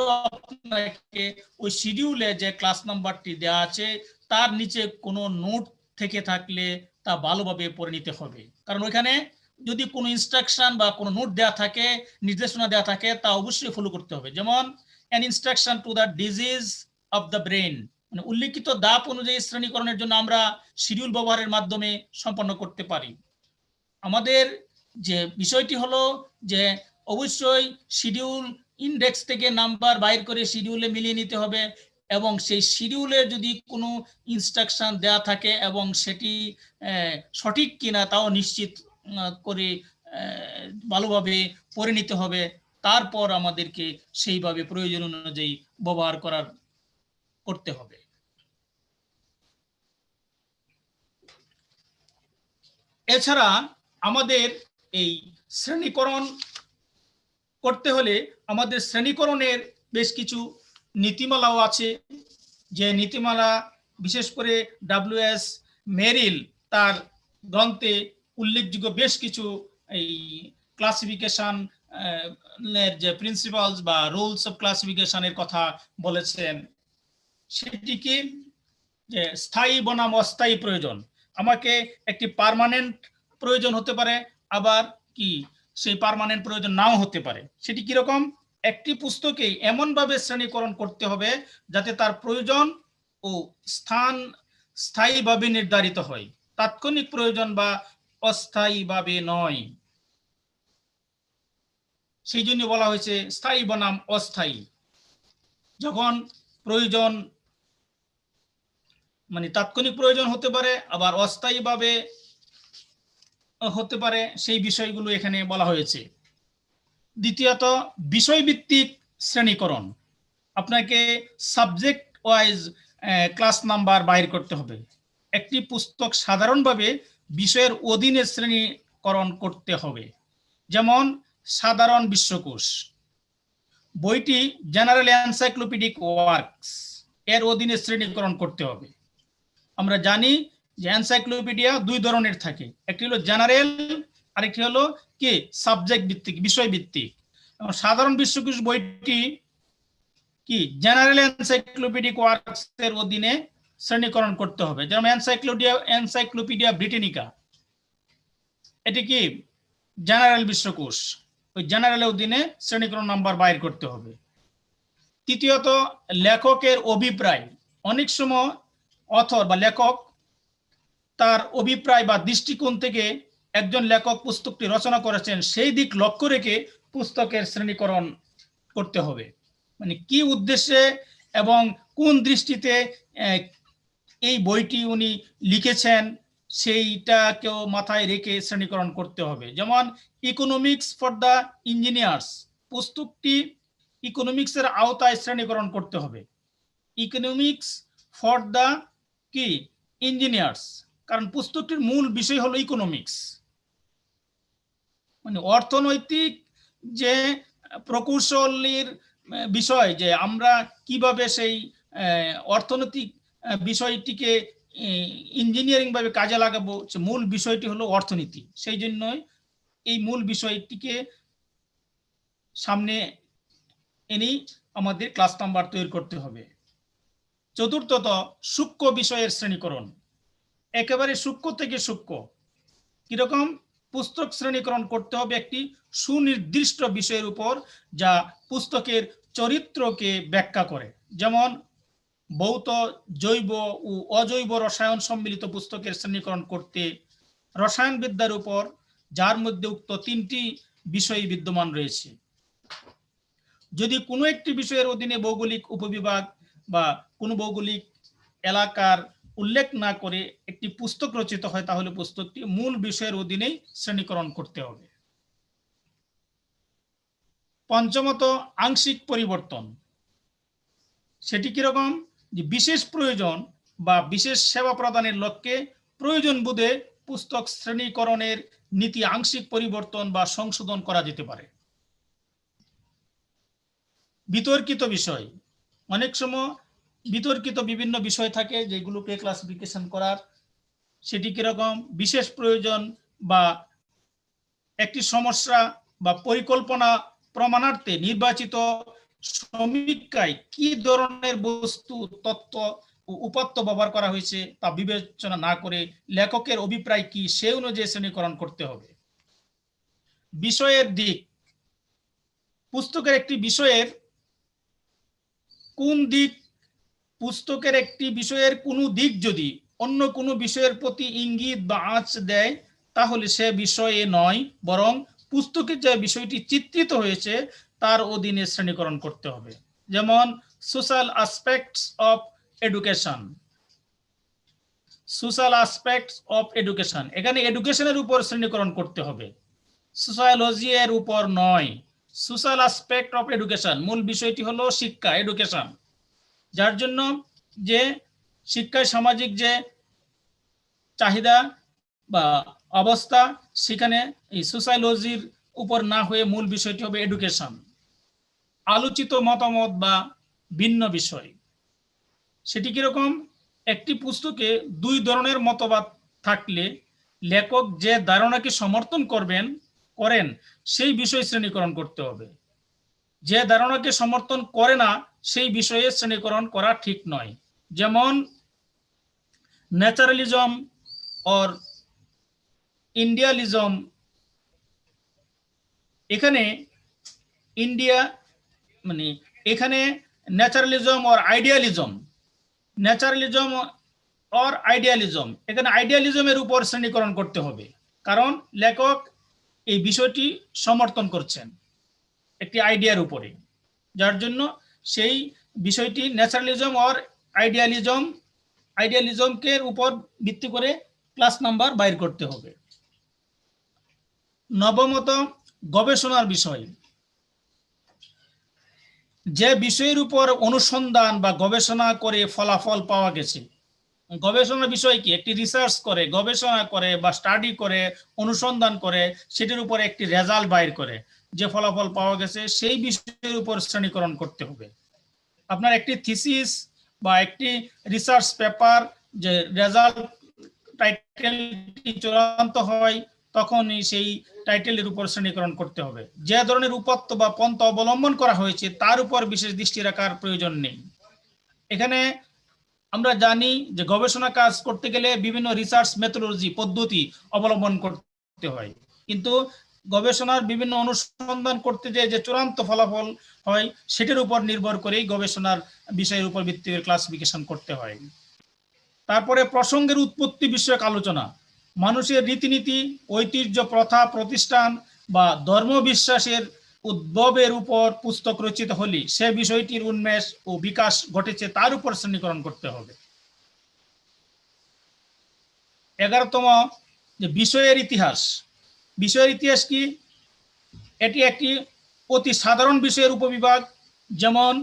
আপনাকে ওই শিডিউলে যে ক্লাস নাম্বারটি দেওয়া আছে তার নিচে কোনো নোট থেকে থাকলে তা ভালোভাবে পড়ে নিতে হবে। কারণ ওইখানে যদি কোনো ইনস্ট্রাকশন বা কোনো নোট দেওয়া থাকে, নির্দেশনা দেওয়া থাকে, তা অবশ্যই ফলো করতে হবে। যেমন an instruction to the disease of the brain, মানে উল্লিখিত ধাপ অনুযায়ী শ্রেণীকরণের জন্য আমরা শিডিউল ব্যবহারের মাধ্যমে সম্পন্ন করতে পারি। আমাদের যে বিষয়টি হলো যে অবশ্যই শিডিউল ইন্ডেক্স থেকে নাম্বার বাইর করে শিডিউলে মিলিয়ে নিতে হবে, এবং সেই শিডিউলে যদি কোনো ইনস্ট্রাকশন দেওয়া থাকে এবং সেটি সঠিক কিনা তাও নিশ্চিত করে ভালোভাবে পড়ে নিতে হবে। তারপর আমাদেরকে সেইভাবে প্রয়োজন অনুযায়ী ব্যবহার করতে হবে। এছাড়া আমাদের এই শ্রেণীকরণ করতে হলে আমাদের শ্রেণীকরণের বেশ কিছু নীতিমালাও আছে, যে নীতিমালা বিশেষ করে ডব্লিউ.এস. মেরিল তার গ্রন্থে উল্লেখযোগ্য বেশ কিছু এই ক্লাসিফিকেশন এর যে প্রিন্সিপালস বা রুলস অফ ক্লাসিফিকেশনের কথা বলেছেন। সেটি কি যে স্থায়ী বনাম অস্থায়ী প্রয়োজন। আমাকে একটি পার্মানেন্ট প্রয়োজন হতে পারে, আবার কি সেই পার্মানেন্ট প্রয়োজন নাও হতে পারে। সেটি কিরকম? একটি পুস্তকে এমনভাবে শ্রেণীকরণ করতে হবে যাতে তার প্রয়োজন ও স্থান স্থায়ীভাবে নির্ধারিত হয়, তাৎক্ষণিক প্রয়োজন বা অস্থায়ীভাবে নয়। সেই জন্য বলা হয়েছে স্থায়ী বনাম অস্থায়ী। যখন প্রয়োজন মানে তাৎক্ষণিক প্রয়োজন হতে পারে, আবার অস্থায়ীভাবে হতে পারে, সেই বিষয়গুলো এখানে বলা হয়েছে। দ্বিতীয়ত বিষয়ভিত্তিক শ্রেণীকরণ। আপনাকে সাবজেক্ট ওয়াইজ ক্লাস নাম্বার বাইর করতে হবে। একটি পুস্তক সাধারণভাবে বিষয়ের অধীনে শ্রেণীকরণ করতে হবে। যেমন সাধারণ বিশ্বকোষ বইটি জেনারেল এনসাইক্লোপিডিক ওয়ার্কস এর অধীনে শ্রেণীকরণ করতে হবে। আমরা জানি যে এনসাইক্লোপিডিয়া দুই ধরনের থাকে, একটি হলো জেনারেল, আরেকটি হলো কি সাবজেক্ট ভিত্তিক, বিষয় ভিত্তিক। সাধারণ বিশ্বকোষ বইটি কি জেনারেল এনসাইক্লোপিডিক ওয়ার্কস এর অধীনে শ্রেণীকরণ করতে হবে। যেমন এনসাইক্লোপিডিয়া ব্রিটানিকা, এটি কি জেনারেল বিশ্বকোষ, ওই জেনারেলের অধীনে শ্রেণীকরণ নাম্বার বাইর করতে হবে। তৃতীয়ত লেখকের অভিপ্রায়। অনেক সময় অথর বা লেখক তার অভিপ্রায় বা দৃষ্টিকোণ থেকে একজন লেখক পুস্তকটি রচনা করেছেন, সেই দিক লক্ষ্য রেখে পুস্তকের শ্রেণীকরণ করতে হবে। মানে কি উদ্দেশ্যে এবং কোন দৃষ্টিতে এই বইটি উনি লিখেছেন সেইটাকেও মাথায় রেখে শ্রেণীকরণ করতে হবে। যেমন ইকোনমিক্স ফর দ্য ইঞ্জিনিয়ার্স, পুস্তকটি ইকোনমিক্সের আওতায় শ্রেণীকরণ করতে হবে। ইকোনমিক্স ফর দ্য কি ইঞ্জিনিয়ার্স, কারণ পুস্তকটির মূল বিষয় হলো ইকোনমিক্স, মানে অর্থনৈতিক যে প্রকৌশলীর বিষয়, যে আমরা কিভাবে সেই অর্থনৈতিক বিষয়টিকে ইঞ্জিনিয়ারিং ভাবে কাজে লাগাবো, মূল বিষয়টি হলো অর্থনীতি। সেই জন্যই এই মূল বিষয়টিকে সামনে এনেই আমাদের ক্লাস নাম্বার তৈরি করতে হবে। চতুর্থত, সূক্ষ্ম বিষয়ের শ্রেণীকরণ। একেবারে সূক্ষ্ম থেকে সূক্ষ্ম কিরকম পুস্তক শ্রেণীকরণ করতে হবে একটি সুনির্দিষ্ট বিষয়ের উপর, যা পুস্তকের চরিত্রকে ব্যাখ্যা করে। যেমন ভৌত, জৈব ও অজৈব রসায়ন সম্মিলিত পুস্তকের শ্রেণীকরণ করতে রসায়নবিদ্যার উপর, যার মধ্যে উক্ত 3টি বিষয় বিদ্যমান রয়েছে। যদি কোনো একটি বিষয়ের অধীনে ভৌগোলিক উপবিভাগ বা কোনো ভৌগোলিক এলাকার উল্লেখ না করে একটি পুস্তক রচিত হয়, তাহলে পুস্তকটি মূল বিষয়ের অধীনেই শ্রেণীকরণ করতে হবে। পঞ্চমত, আংশিক পরিবর্তন। সেটি কিরকম? যে বিশেষ প্রয়োজন বা বিশেষ সেবা প্রদানের লক্ষ্যে প্রয়োজন বোধে পুস্তক শ্রেণীকরণের নীতি আংশিক পরিবর্তন বা সংশোধন করা যেতে পারে। বিতর্কিত বিষয়। অনেক সময় বিতর্কিত বিভিন্ন বিষয় থাকে যেগুলোকে ক্লাসিফিকেশন করার। সেটি কিরকম? বিশেষ প্রয়োজন বা একটি সমস্যা বা পরিকল্পনা প্রমাণার্থে নির্বাচিত সমীক্ষায় কি ধরনের বস্তু, তত্ত্ব ও উপাত্ত ব্যবহার করা হয়েছে তা বিবেচনা না করে লেখকের অভিপ্রায় কি সে অনুযায়ী শ্রেণীকরণ করতে হবে। বিষয়ের দিক। পুস্তকের একটি বিষয়ের কোন দিক, পুস্তকের একটি বিষয়ের কোনো দিক যদি অন্য কোনো বিষয়ের প্রতি ইঙ্গিত বা আঁচ দেয়, তাহলে সে বিষয়ে নয়, বরং পুস্তকে যে বিষয়টি চিত্রিত হয়েছে তার অধীনে শ্রেণীকরণ করতে হবে। যেমন social aspects of education. Social aspects of education, এখানে এডুকেশনের উপর শ্রেণীকরণ করতে হবে, সোশিয়োলজি এর উপর নয়। সোশ্যাল অ্যাসপেক্ট অফ এডুকেশন, মূল বিষয়টি হলো শিক্ষা, এডুকেশন। যার জন্য যে শিক্ষায় সামাজিক যে চাহিদা বা অবস্থা, সেখানে এই সোশিয়োলজির উপর না হয়ে মূল বিষয়টি হবে এডুকেশন। আলোচিত মতামত বা ভিন্ন বিষয়, সেটি কিরকম? একটি পুস্তকে 2 ধরনের মতবাদ থাকলে লেখক যে ধারণাকে সমর্থন করেন সেই বিষয় শ্রেণীকরণ করতে হবে। যে ধারণাকে সমর্থন করে না সেই বিষয়ে শ্রেণীকরণ করা ঠিক নয়। যেমন ন্যাচারালিজম অর ইন্ডিয়ালিজম। এখানে ইন্ডিয়া মানে এখানে naturalism or idealism, naturalism or idealism, এখানে আইডিয়ালিজমের উপর শ্রেণীকরণ করতে হবে, কারণ লেখক এই বিষয়টি সমর্থন করছেন একটি আইডিয়ার উপরে। যার জন্য সেই বিষয়টি ন্যাচারালিজম অর আইডিয়ালিজমকে উপর ভিত্তি করে ক্লাস নাম্বার বাইর করতে হবে। নবমত, গবেষণার বিষয়। যে বিষয়ের উপর অনুসন্ধান বা গবেষণা করে ফলাফল পাওয়া গেছে। গবেষণার বিষয় কি? একটি রিসার্চ করে, গবেষণা করে বা স্টাডি করে, অনুসন্ধান করে, সেটির উপর একটি রেজাল্ট বাইর করে, যে ফলাফল পাওয়া গেছে সেই বিষয়ের উপর শ্রেণীকরণ করতে হবে। আপনার একটি থিসিস বা একটি রিসার্চ পেপার যে রেজাল্ট টাইটেলটি চূড়ান্ত হয়, তখনই সেই টাইটেলের উপর শ্রেণীকরণ করতে হবে। যে ধরনের উপাত্ত বা পন্থা অবলম্বন করা হয়েছে তার উপর বিশেষ দৃষ্টি রাখার প্রয়োজন নেই। এখানে আমরা জানি যে গবেষণা কাজ করতে গেলে বিভিন্ন রিসার্চ মেথোডোলজি পদ্ধতি অবলম্বন করতে হয়, কিন্তু গবেষণার বিভিন্ন অনুসন্ধান করতে যে চূড়ান্ত ফলাফল হয় সেটার উপর নির্ভর করেই গবেষণার বিষয়ের উপর ভিত্তি করে ক্লাসিফিকেশন করতে হয়। তারপরে প্রসঙ্গের উৎপত্তি বিষয়ক আলোচনা। মানুষের রীতিনীতি, ঐতিহ্য, প্রথা, প্রতিষ্ঠান বা ধর্মবিশ্বাসের উদ্ভবের উপর পুস্তক রচিত হলে সে বিষয়টির উন্মেষ ও বিকাশ ঘটেছে তার উপর শ্রেণীকরণ করতে হবে। 11তম, যে বিষয়ের ইতিহাস। বিষয়ের ইতিহাস কি? এটি একটি অতি সাধারণ বিষয়ের উপবিভাগ। যেমন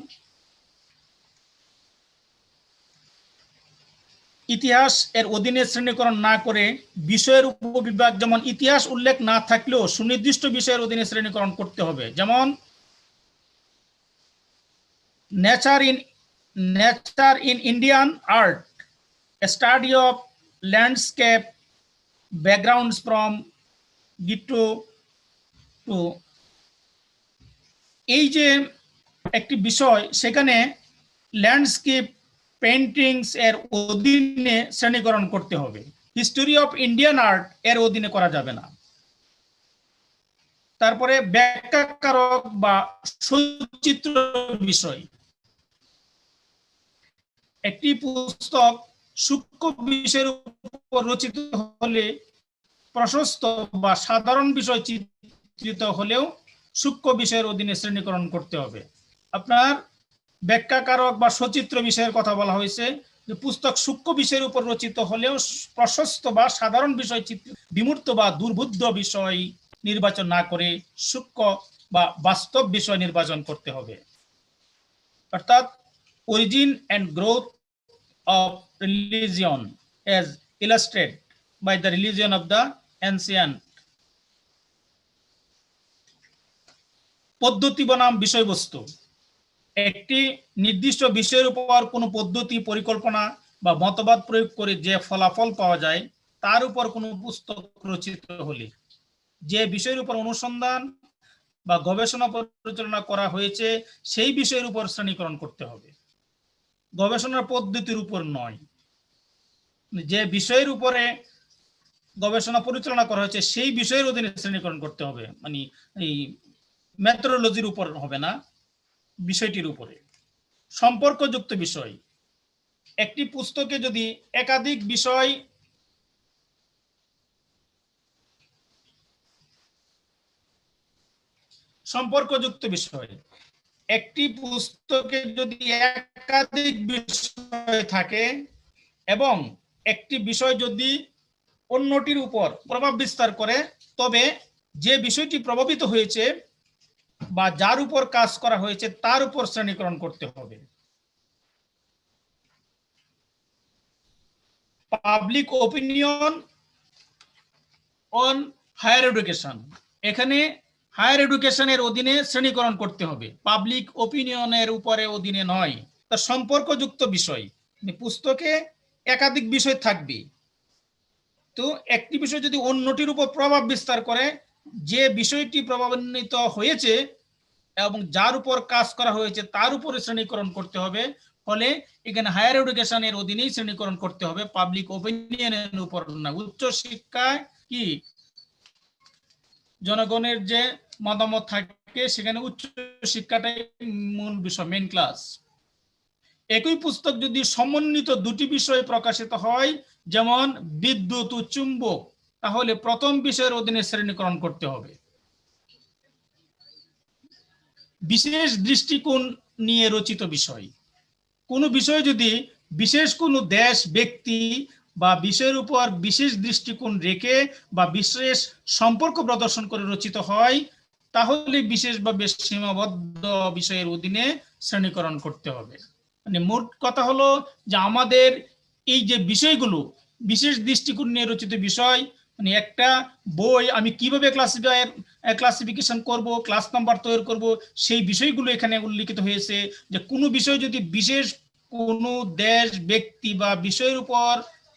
ইতিহাস এর অধীনে শ্রেণীকরণ না করে বিষয়ের উপবিভাগ, যেমন ইতিহাস উল্লেখ না থাকলেও সুনির্দিষ্ট বিষয়ের অধীনে শ্রেণীকরণ করতে হবে। যেমন nature in Indian art, study of landscape backgrounds from Giotto to, এই যে একটি বিষয়, সেখানে ল্যান্ডস্কেপ পেন্টিংস এর অধীনে শ্রেণীকরণ করতে হবে। হিস্টোরি অফ ইন্ডিয়ান আর্ট এর অধীনে করা যাবে না। তারপরে ব্যাখ্যাকারক বা সচিত্র বিষয়, একটি পুস্তক সূক্ষ্ম বিষয়ের উপর রচিত হলে প্রশস্ত বা সাধারণ বিষয় চিত্রিত হলেও সূক্ষ্ম বিষয়ের অধীনে শ্রেণীকরণ করতে হবে। আপনার ব্যাখ্যাকারক বা সচিত্র বিষয়ের কথা বলা হয়েছে, যে পুস্তক সূক্ষ্ম বিষয়ের উপর রচিত হলেও প্রশস্ত বা সাধারণ বিষয় বিমূর্ত বা দুর্বোধ্য বিষয় নির্বাচন না করে সূক্ষ্ম বা বাস্তব বিষয় নির্বাচন করতে হবে। অর্থাৎ origin and growth of religion as illustrated by the religion of the ancient, পদ্ধতি বনাম বিষয়বস্তু, একটি নির্দিষ্ট বিষয়ের উপর কোনো পদ্ধতি, পরিকল্পনা বা মতবাদ প্রয়োগ করে যে ফলাফল পাওয়া যায়, তার উপর কোনো পুস্তক রচিত হলে যে বিষয়ের উপর অনুসন্ধান বা গবেষণা পরিচালনা করা হয়েছে সেই বিষয়ের উপর শ্রেণীকরণ করতে হবে, গবেষণার পদ্ধতির উপর নয়। যে বিষয়ের উপরে গবেষণা পরিচালনা করা হয়েছে সেই বিষয়ের অধীনে শ্রেণীকরণ করতে হবে, মানে এই মেথোডোলজির উপর হবে না, বিষয়টির উপরে। সম্পর্কযুক্ত বিষয়, একটি পুস্তকে যদি একাধিক বিষয় সম্পর্কযুক্ত বিষয়, একটি পুস্তকে যদি একাধিক বিষয় থাকে এবং একটি বিষয় যদি অন্যটির উপর প্রভাব বিস্তার করে, তবে যে বিষয়টি প্রভাবিত হয়েছে বা যার উপর কাজ করা হয়েছে তার উপর শ্রেণীকরণ করতে হবে। Public opinion on higher education, এখানে হায়ার এডুকেশনের অধীনে শ্রেণীকরণ করতে হবে, পাবলিক অপিনিয়নের উপরে অধীনে নয়। তার সম্পর্কযুক্ত বিষয়, পুস্তকে একাধিক বিষয় থাকবে, তো একটি বিষয় যদি অন্যটির উপর প্রভাব বিস্তার করে, যে বিষয়টি প্রভাবান্বিত হয়েছে এবং যার উপর কাজ করা হয়েছে তার উপরে শ্রেণীকরণ করতে হবে। ফলে এখানে হায়ার এডুকেশনের অধীনেই শ্রেণীকরণ করতে হবে, পাবলিক অপিনিয়নের উপর না। উচ্চ শিক্ষায় কি জনগণের যে মতামত থাকে, সেখানে উচ্চ শিক্ষাটাই মূল বিষয়, মেইন ক্লাস। একই পুস্তক যদি সমন্বিত দুটি বিষয়ে প্রকাশিত হয়, যেমন বিদ্যুৎ ও চুম্বক, তাহলে প্রথম বিষয়ের অধীনে শ্রেণীকরণ করতে হবে। বিশেষ দৃষ্টিকোণ নিয়ে রচিত বিষয়, কোনো বিষয় যদি বিশেষ কোনো দেশ, ব্যক্তি বা বিষয়ের উপর বিশেষ দৃষ্টিকোণ রেখে বা বিশেষ সম্পর্ক প্রদর্শন করে রচিত হয়, তাহলে বিশেষভাবে সীমাবদ্ধ বিষয়ের অধীনে শ্রেণীকরণ করতে হবে। মানে মোট কথা হলো যে আমাদের এই যে বিষয়গুলো বিশেষ দৃষ্টিকোণ নিয়ে রচিত বিষয়, মানে একটা বই আমি কিভাবে ক্লাসিফিকেশন করব, ক্লাস নাম্বার তৈরি করব, সেই বিষয়গুলো এখানে উল্লেখিত হয়েছে। যে কোনো বিষয় যদি বিশেষ কোনো দেশ, ব্যক্তি বা বিষয়ের উপর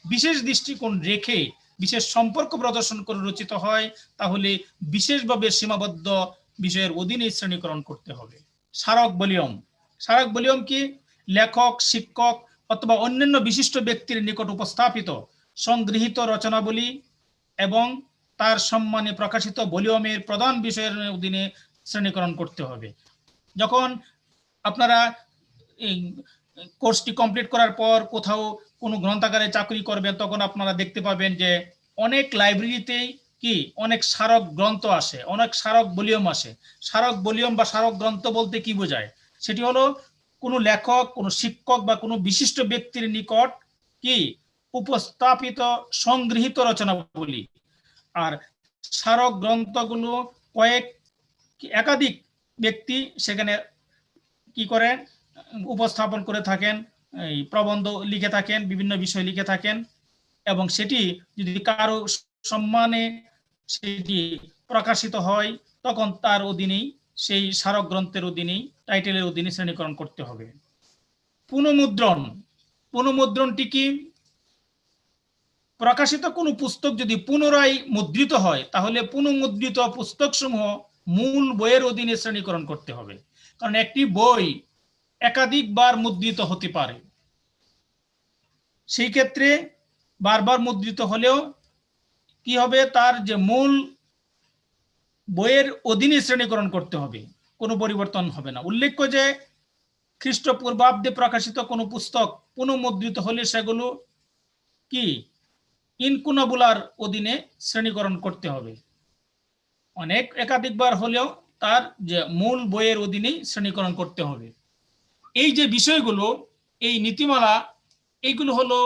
বিশেষ দৃষ্টিকোণ রেখে বিশেষ সম্পর্ক প্রদর্শন করে রচিত হয়, তাহলে বিশেষভাবে সীমাবদ্ধ বিষয়ের অধীনে শ্রেণীকরণ করতে হবে। স্মারক ভলিউম, স্মারক ভলিউম কি? লেখক, শিক্ষক অথবা অন্যান্য বিশিষ্ট ব্যক্তির নিকট উপস্থাপিত সংগৃহীত রচনাবলী এবং তার সম্মানে প্রকাশিত ভলিউমের প্রধান বিষয়ের অধীনে শ্রেণীকরণ করতে হবে। যখন আপনারা এই কোর্সটি কমপ্লিট করার পর কোথাও কোনো গ্রন্থাগারে চাকরি করবেন, তখন আপনারা দেখতে পাবেন যে অনেক লাইব্রেরিতেই কি অনেক স্মারক গ্রন্থ আসে, অনেক স্মারক ভলিউম আসে। স্মারক ভলিউম বা স্মারক গ্রন্থ বলতে কি বোঝায়? সেটি হলো কোনো লেখক, কোনো শিক্ষক বা কোনো বিশিষ্ট ব্যক্তির নিকট কি উপস্থাপিত সংগৃহীত রচনাবলী। আর স্মারক গ্রন্থগুলো একাধিক ব্যক্তি সেখানে কি করেন, উপস্থাপন করে থাকেন, এই প্রবন্ধ লিখে থাকেন, বিভিন্ন বিষয় লিখে থাকেন, এবং সেটি যদি কারো সম্মানে সেটি প্রকাশিত হয়, তখন তার অধীনেই সেই স্মারক গ্রন্থের অধীনেই টাইটেলের অধীনে শ্রেণীকরণ করতে হবে। পুনঃমুদ্রণ, পুনঃমুদ্রণটি কি? প্রকাশিত কোনো পুস্তক যদি পুনরায় মুদ্রিত হয় তাহলে পুনঃমুদ্রিত পুস্তকসমূহ মূল বইয়ের অধীনে শ্রেণীকরণ করতে হবে, কারণ একটি বই একাধিকবার মুদ্রিত হতে পারে। সেই ক্ষেত্রে বারবার মুদ্রিত হলেও কি হবে, তার যে মূল বইয়ের অধীনে শ্রেণীকরণ করতে হবে, কোনো পরিবর্তন হবে না। উল্লেখ্য যে খ্রিস্টপূর্বাব্দে প্রকাশিত কোনো পুস্তক পুনঃমুদ্রিত হলে সেগুলো কি ইনকুনাবুলার অধীনে শ্রেণীকরণ করতে হবে। অনেক একাধিকবার হলেও তার যে মূল বইয়ের অধীনেই শ্রেণীকরণ করতে হবে। এই যে বিষয়গুলো, এই নীতিমালা, এইগুলো হলো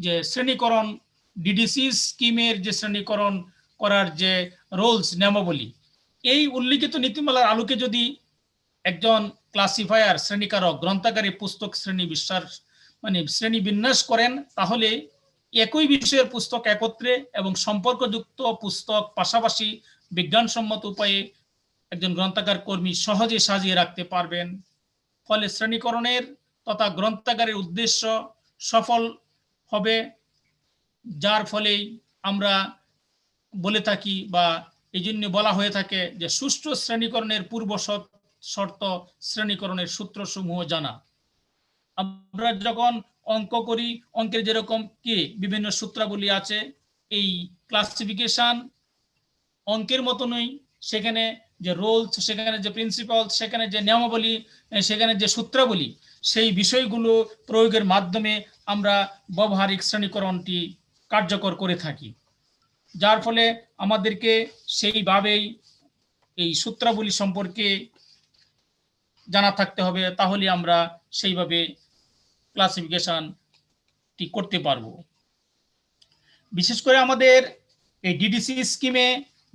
যে শ্রেণীকরণ, ডিডিসি স্কিমের যে শ্রেণীকরণ করার যে রুলস, নিয়মাবলী। এই উল্লিখিত নীতিমালার আলোকে যদি একজন ক্লাসিফায়ার, শ্রেণীকারক, গ্রন্থাগারে পুস্তক শ্রেণী বিন্যাস করেন, তাহলে একই বিষয়ের পুস্তক একত্রে এবং সম্পর্কযুক্ত পুস্তক পাশাপাশি বিজ্ঞানসম্মত উপায়ে একজন গ্রন্থাগার কর্মী সহজে সাজিয়ে রাখতে পারবেন। ফলে শ্রেণীকরণের তথা গ্রন্থাগারের উদ্দেশ্য সফল হবে, যার ফলে আমরা বলে থাকি বা এই জন্য বলা হয়ে থাকে যে সুষ্ঠু শ্রেণীকরণের পূর্ব শর্ত শ্রেণীকরণের সূত্রসমূহ জানা। আমরা যখন অঙ্ক করি, অঙ্কের যেরকম কি বিভিন্ন সূত্রাবলী আছে, এই ক্লাসিফিকেশন অঙ্কের মতনই সেখানে যে রুলস, সেখানে যে প্রিন্সিপাল, সেখানে যে নিয়মাবলী, সেখানে যে সূত্রাবলী, সেই বিষয়গুলো প্রয়োগের মাধ্যমে আমরা ব্যবহারিক শ্রেণীকরণটি কার্যকর করে থাকি। যার ফলে আমাদেরকে সেইভাবেই এই সূত্রাবলী সম্পর্কে জানা থাকতে হবে, তাহলে আমরা সেইভাবে ক্লাসিফিকেশনটি করতে পারবো। বিশেষ করে আমাদের এই ডিডিসি স্কিমে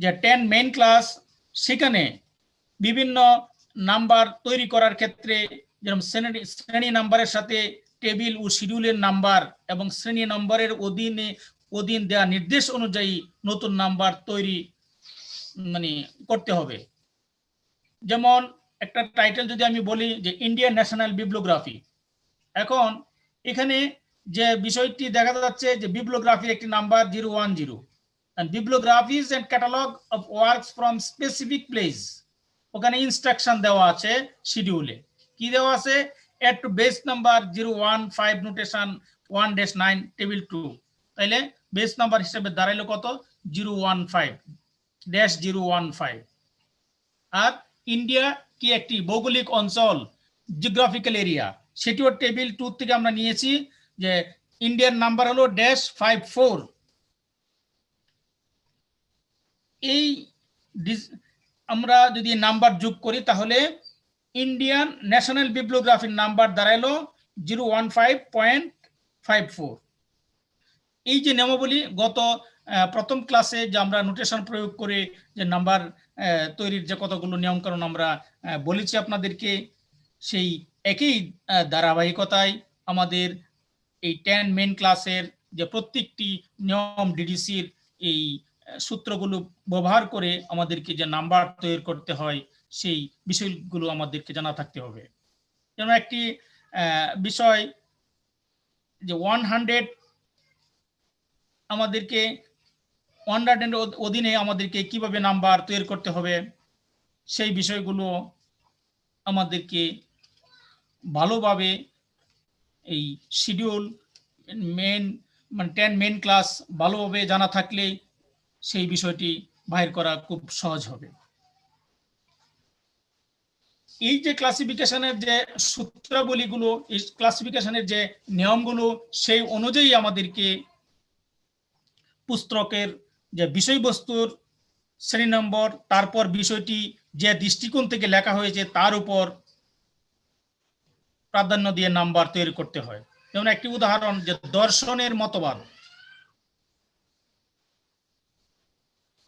যে 10 মেইন ক্লাস, সেখানে বিভিন্ন নাম্বার তৈরি করার ক্ষেত্রে যেরকম শ্রেণী নাম্বারের সাথে টেবিল ও শিডিউলের নাম্বার এবং শ্রেণী নম্বরের অধীন দেওয়া নির্দেশ অনুযায়ী নতুন নাম্বার তৈরি করতে হবে। যেমন একটা টাইটেল যদি আমি বলি যে ইন্ডিয়ান ন্যাশনাল বিবলিওগ্রাফি, এখন এখানে যে বিষয়টি দেখা যাচ্ছে যে বিবলিওগ্রাফির একটি number 010 and bibliographies and catalog of works from specific place, ওখানে ইনস্ট্রাকশন দেওয়া আছে শিডিউলে। কি দেওয়া আছে? add to base number 015 notation 1-9 table 2, তাইলে বেস নাম্বার হিসেবে দাঁড়াইলো কত? 015-015। আর ইন্ডিয়া কি একটি ভৌগোলিক অঞ্চল, জিওগ্রাফিক্যাল এরিয়া, সেটিও টেবিল 2 থেকে আমরা নিয়েছি যে ইন্ডিয়ার নাম্বার হলো -54। এই আমরা যদি নাম্বার যোগ করি তাহলে ইন্ডিয়ান ন্যাশনাল বিবলিওগ্রাফির নাম্বার দাঁড়াইলো 015.54। এই যে নিয়মাবলী গত প্রথম ক্লাসে যে আমরা নোটেশন প্রয়োগ করে যে নাম্বার তৈরির যে কতগুলো নিয়মকানুন আমরা বলেছি আপনাদেরকে, সেই একই ধারাবাহিকতায় আমাদের এই 10 মেইন ক্লাসের যে প্রত্যেকটি নিয়ম ডিডিসির এই সূত্রগুলো ব্যবহার করে আমাদেরকে যে নাম্বার তৈরি করতে হয়, সেই বিষয়গুলো আমাদেরকে জানা থাকতে হবে। যেমন একটি বিষয় যে 100 আমাদেরকে 100 অধীনে আমাদেরকে কিভাবে নাম্বার তৈরি করতে হবে, সেই বিষয়গুলো আমাদেরকে ভালোভাবে এই শিডিউল মেইন 10 মেইন ক্লাস ভালোভাবে জানা থাকলে সেই বিষয়টি বাহির করা খুব সহজ হবে। এই যে ক্লাসিফিকেশনের যে সূত্রাবলীগুলো, এই ক্লাসিফিকেশনের যে নিয়মগুলো, সেই অনুযায়ী আমাদেরকে পুস্তকের যে বিষয়বস্তুর শ্রেণী নম্বর, তারপর বিষয়টি যে দৃষ্টিকোণ থেকে লেখা হয়েছে তার উপর প্রাধান্য দিয়ে নাম্বার তৈরি করতে হয়। যেমন একটি উদাহরণ, যে দর্শনের মতবাদ,